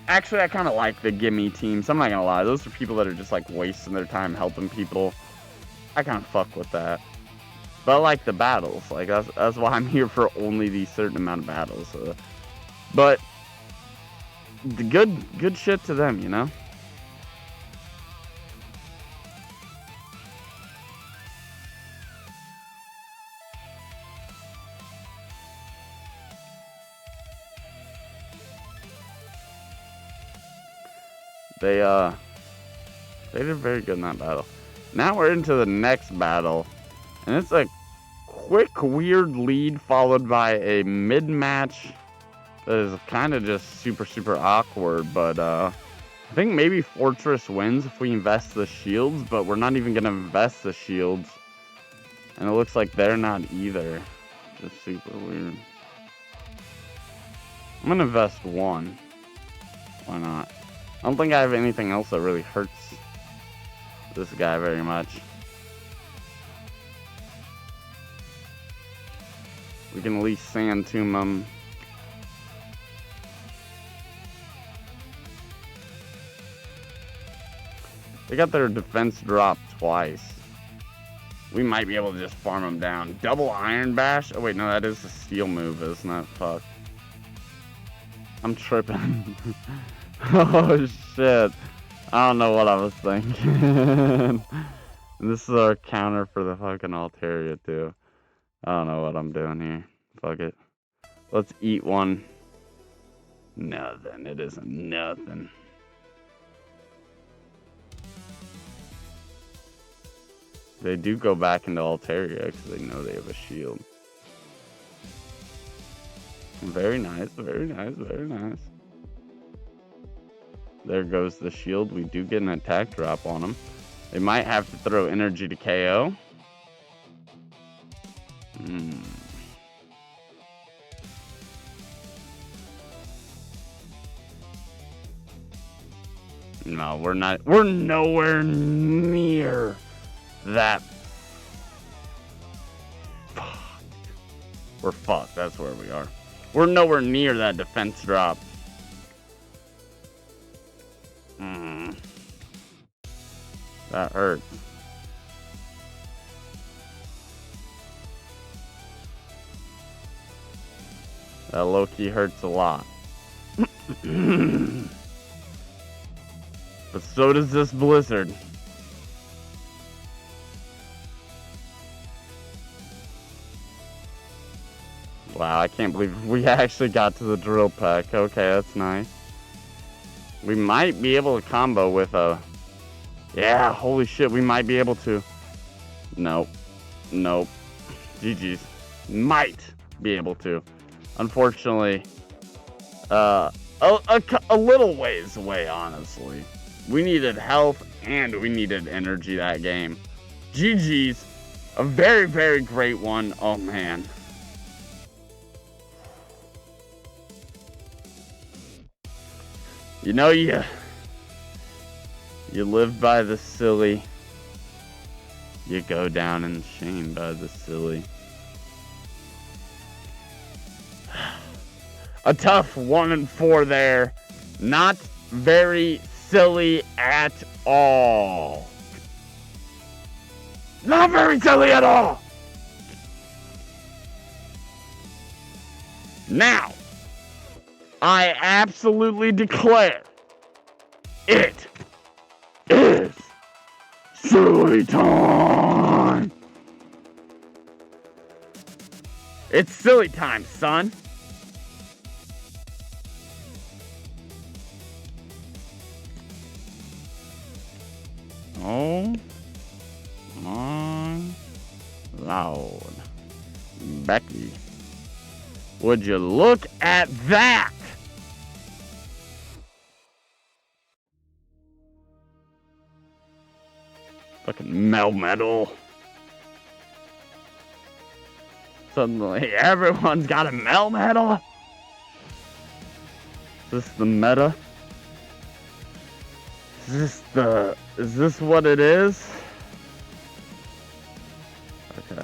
Actually, I kind of like the gimme teams. I'm not gonna lie, those are people that are just like wasting their time helping people. I kind of fuck with that. But I like the battles. Like that's why I'm here for only these certain amount of battles. But the good shit to them, you know. They did very good in that battle. Now we're into the next battle. And it's a quick, weird lead followed by a mid-match that is kind of just super, super awkward. But I think maybe Fortress wins if we invest the shields, but we're not even going to invest the shields. And it looks like they're not either. Just super weird. I'm going to invest 1. Why not? I don't think I have anything else that really hurts this guy very much. We can at least Sand Tomb him. They got their defense dropped twice. We might be able to just farm them down. Double Iron Bash? Oh, wait, no, that is a steel move, isn't it? Fuck. I'm tripping. Oh, shit. I don't know what I was thinking. This is our counter for the fucking Altaria, too. I don't know what I'm doing here. Fuck it. Let's eat one. Nothing. It isn't nothing. They do go back into Altaria because they know they have a shield. Very nice, very nice, very nice. There goes the shield. We do get an attack drop on them. They might have to throw energy to KO. No, we're not. We're nowhere near that. Fuck. We're fucked. That's where we are. We're nowhere near that defense drop. That hurts. That low-key hurts a lot. But so does this blizzard. Wow, I can't believe we actually got to the drill pack. Okay, that's nice. We might be able to combo with a... Yeah, holy shit, we might be able to. Nope. Nope. GG's. Might be able to. Unfortunately, a little ways away, honestly. We needed health and we needed energy that game. GG's. A very, very great one. Oh, man. You know, you live by the silly. You go down in shame by the silly. A tough 1-4 there. Not very silly at all. Not very silly at all. Now, I absolutely declare it is silly time. It's silly time, son. Oh my Lord. Becky. Would you look at that? Fucking Melmetal. Suddenly everyone's got a Melmetal. Is this the meta? Is this what it is? Okay.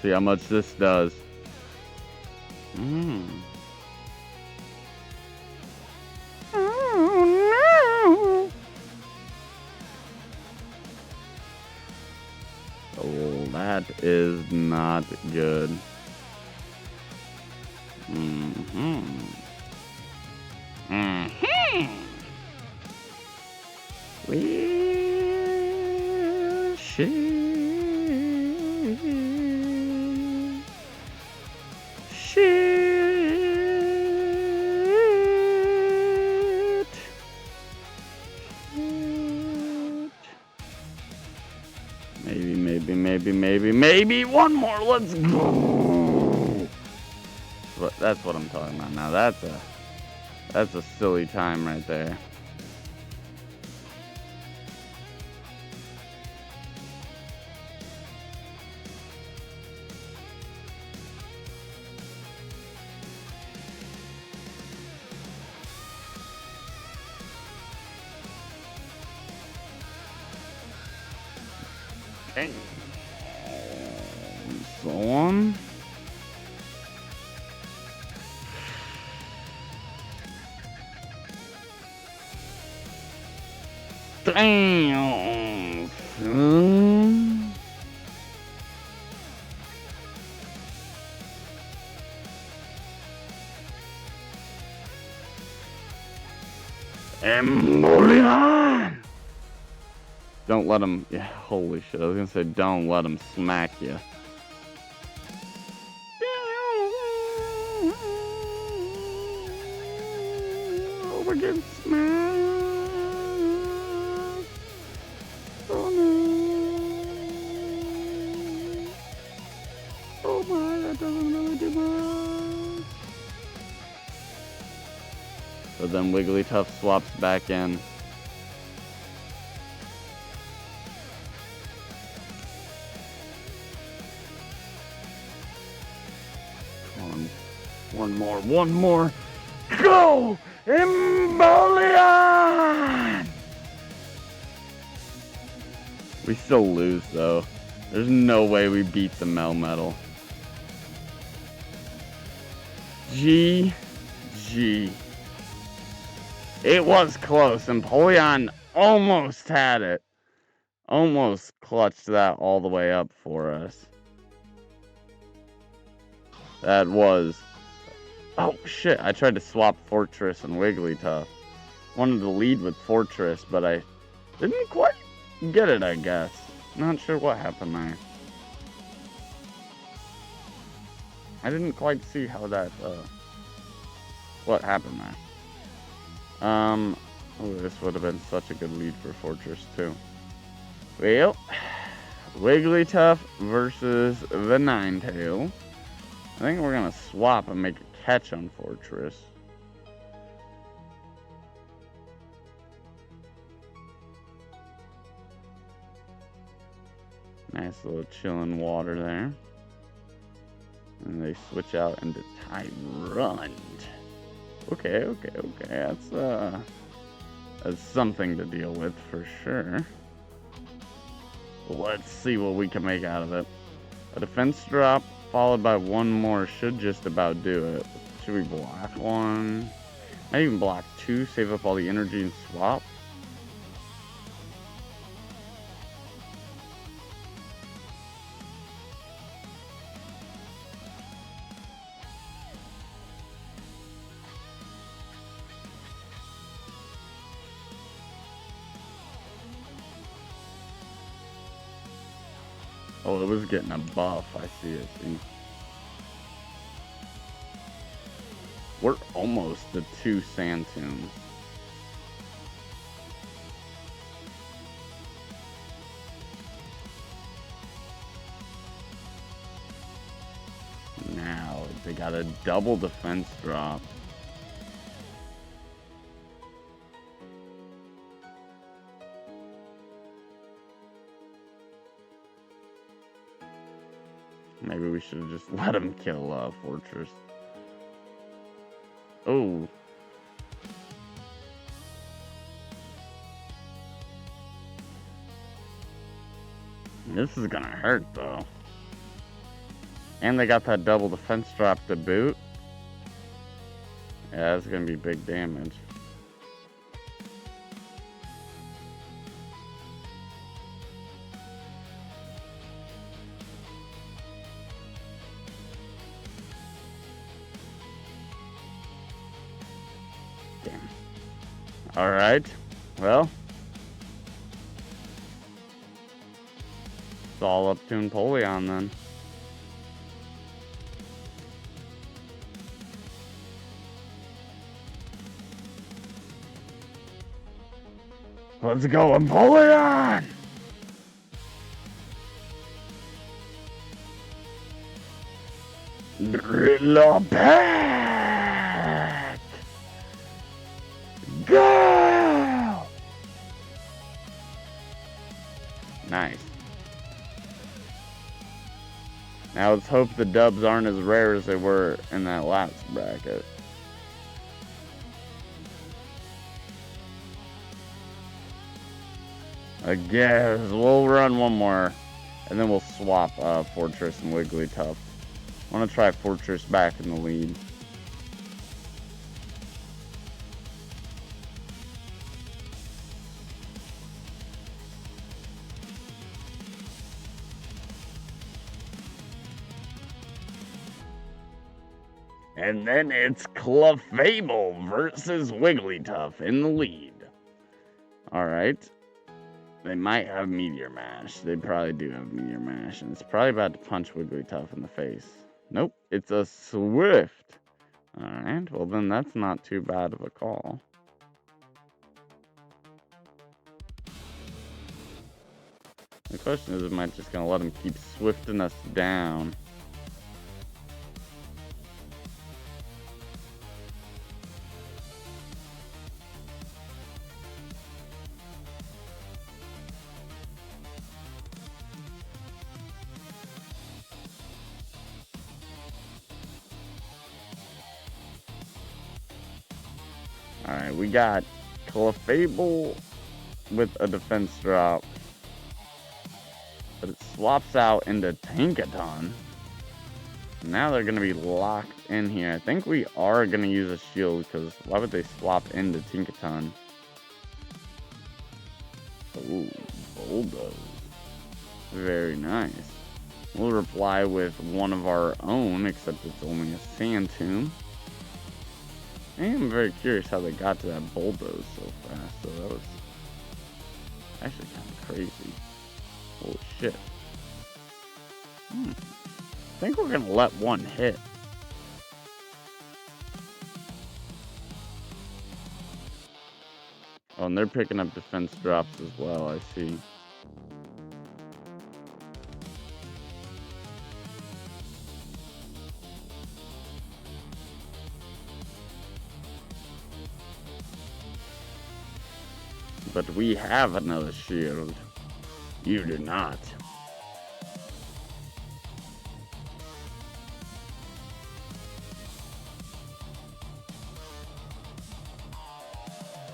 See how much this does. Oh no! Oh, that is not good. Will she? Maybe one more. Let's go. But that's what I'm talking about now. That's a silly time right there. And so on. Damn. Emolion! Don't let him. Yeah, holy shit. I was gonna say, don't let him smack you. Oh, we're getting smacked. Oh no. Oh my, that doesn't really do much. But then Wigglytuff swaps back in. One more. Go! Emolion! We still lose, though. There's no way we beat the Melmetal. GG. It was close. Empoleon almost had it. Almost clutched that all the way up for us. That was... Oh, shit. I tried to swap Fortress and Wigglytuff. Wanted to lead with Fortress, but I didn't quite get it, I guess. Not sure what happened there. I didn't quite see how that, what happened there. Oh, this would have been such a good lead for Fortress, too. Well, Wigglytuff versus the Ninetale. I think we're gonna swap and make a catch on Fortress. Nice little chilling water there. And they switch out into Tyrant. Okay. That's something to deal with for sure. Let's see what we can make out of it. A defense drop followed by one more should just about do it. Should we block one? Might even block two, save up all the energy and swap. Oh, it was getting a buff. I see it. See? We're almost to 2 Sandtoons. Now, they got a double defense drop. Maybe we should have just let him kill Fortress. Oh. This is gonna hurt, though. And they got that double defense drop to boot. Yeah, that's gonna be big damage. Alright, well, it's all up to Empoleon then. Let's go, Empoleon! Drillbit! Go! Nice. Now let's hope the dubs aren't as rare as they were in that last bracket. I guess we'll run one more. And then we'll swap Fortress and Wigglytuff. I want to try Fortress back in the lead. And then it's Clefable versus Wigglytuff in the lead. Alright. They might have Meteor Mash. They probably do have Meteor Mash. And it's probably about to punch Wigglytuff in the face. Nope, it's a Swift. Alright, well then that's not too bad of a call. The question is, am I just going to let him keep swifting us down? Alright, we got Clefable with a defense drop. But it swaps out into Tinkaton. Now they're going to be locked in here. I think we are going to use a shield, because why would they swap into Tinkaton? Ooh, Bulldoze. Very nice. We'll reply with one of our own, except it's only a Sand Tomb. I am very curious how they got to that Bulldoze so fast, so that was actually kind of crazy. Holy shit. I think we're gonna let one hit. Oh, and they're picking up defense drops as well, I see. But we have another shield. You do not.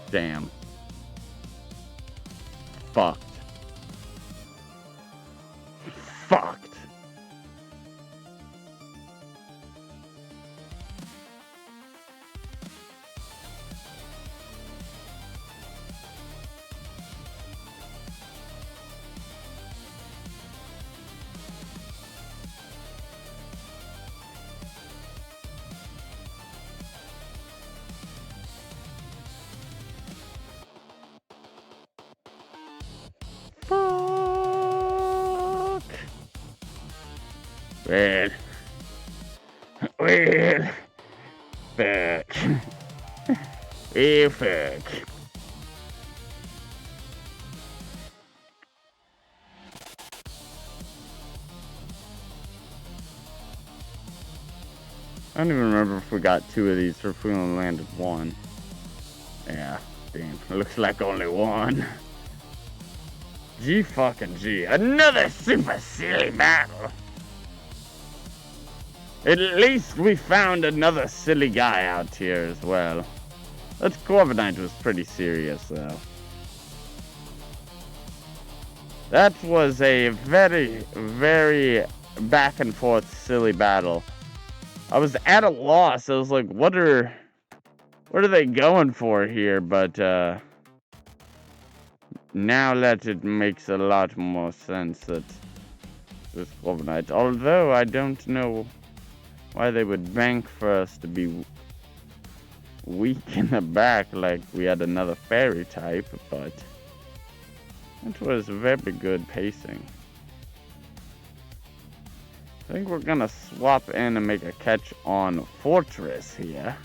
Damn. Fucked. Fucked. Weird. Weird. Fuck. Weird fuck. I don't even remember if we got two of these or if we only landed one. Yeah, damn. Looks like only one. G fucking G. Another super silly battle. At least we found another silly guy out here as well. That Corviknight was pretty serious, though. That was a very, very back and forth silly battle. I was at a loss. I was like, what are they going for here? But now that it makes a lot more sense that this Corviknight. Although I don't know why they would bank for us to be weak in the back like we had another fairy type, but it was very good pacing. I think we're gonna swap in and make a catch on Fortress here.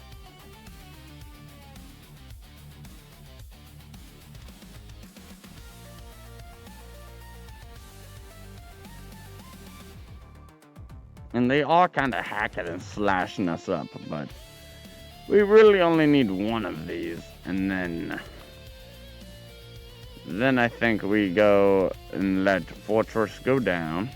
And they are kind of hacking and slashing us up, but we really only need one of these, and then I think we go and let Fortress go down.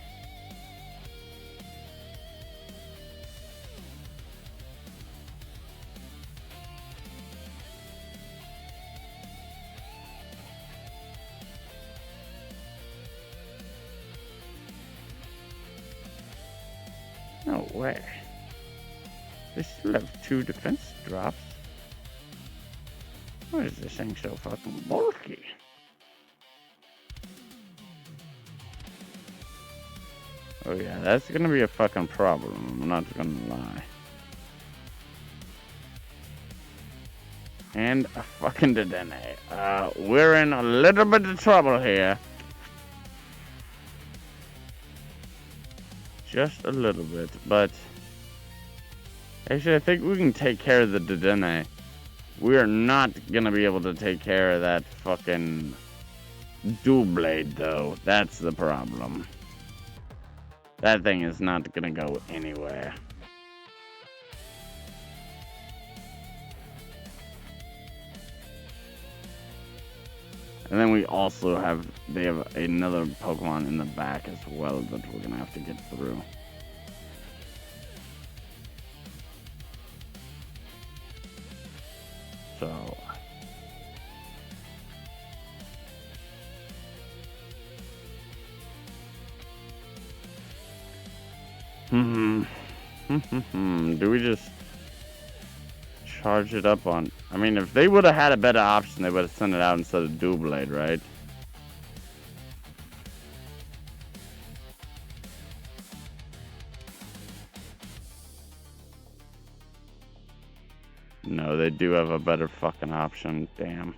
No way. They still have 2 defense drops. Why is this thing so fucking bulky? Oh yeah, that's gonna be a fucking problem, I'm not gonna lie. And a fucking Dedenne. We're in a little bit of trouble here. Just a little bit, but... Actually, I think we can take care of the Dedenne. We are not gonna be able to take care of that fucking... Dual Blade, though. That's the problem. That thing is not gonna go anywhere. And then we also have, they have another Pokemon in the back as well that we're gonna have to get through. So. Do we just charge it up on... I mean, if they would have had a better option, they would have sent it out instead of Dual Blade, right? No, they do have a better fucking option. Damn.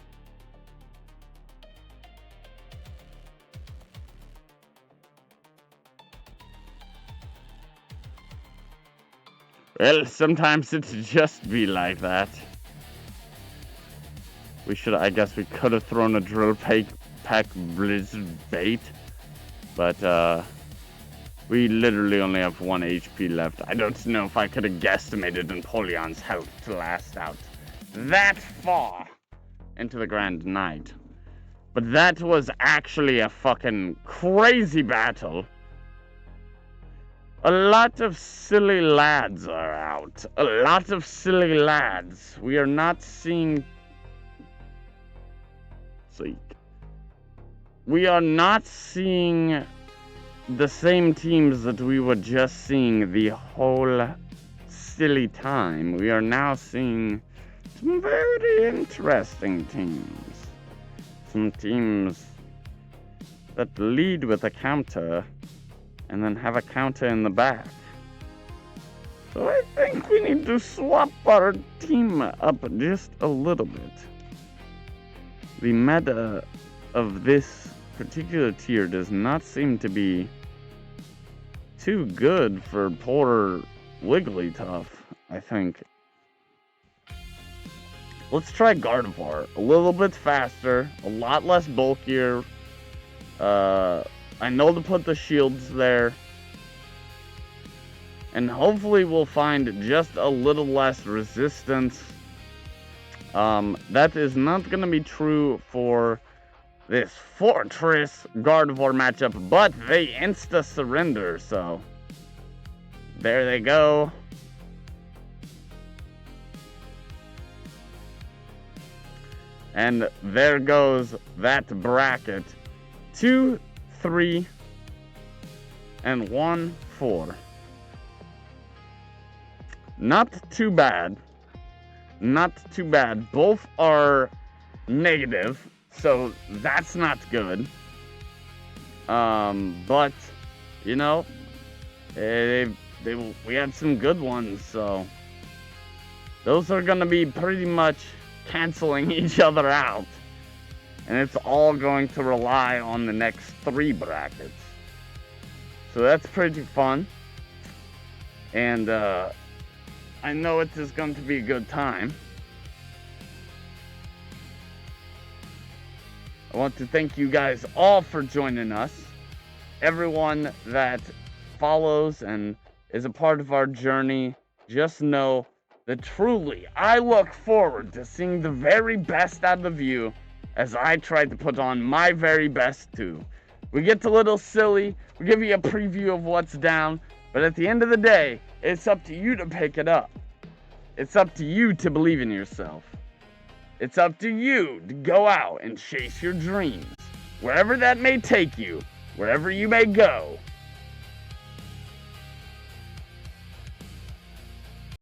Well, sometimes it's just be like that. We should, I guess we could have thrown a Drill Peck Blizzard Bait. But, we literally only have 1 HP left. I don't know if I could have guesstimated Empoleon's health to last out that far into the Grand Night. But that was actually a fucking crazy battle. A lot of silly lads are out. A lot of silly lads. We are not seeing... We are not seeing the same teams that we were just seeing the whole silly time. We are now seeing some very interesting teams. Some teams that lead with a counter and then have a counter in the back. So I think we need to swap our team up just a little bit. The meta of this particular tier does not seem to be too good for poor Wigglytuff, I think. Let's try Gardevoir. A little bit faster, a lot less bulkier. I know to put the shields there. And hopefully we'll find just a little less resistance. That is not going to be true for this Fortress Gardevoir matchup, but they insta-surrender, so there they go. And there goes that bracket. 2, 3, and 1, 4. Not too bad. Not too bad. Both are negative, so that's not good. But you know, we had some good ones, so those are gonna be pretty much canceling each other out. And it's all going to rely on the next 3 brackets. So that's pretty fun. And I know it is going to be a good time. I want to thank you guys all for joining us. Everyone that follows and is a part of our journey, just know that truly I look forward to seeing the very best out of you as I try to put on my very best too. We get a little silly, we give you a preview of what's down, but at the end of the day, it's up to you to pick it up. It's up to you to believe in yourself. It's up to you to go out and chase your dreams. Wherever that may take you, wherever you may go,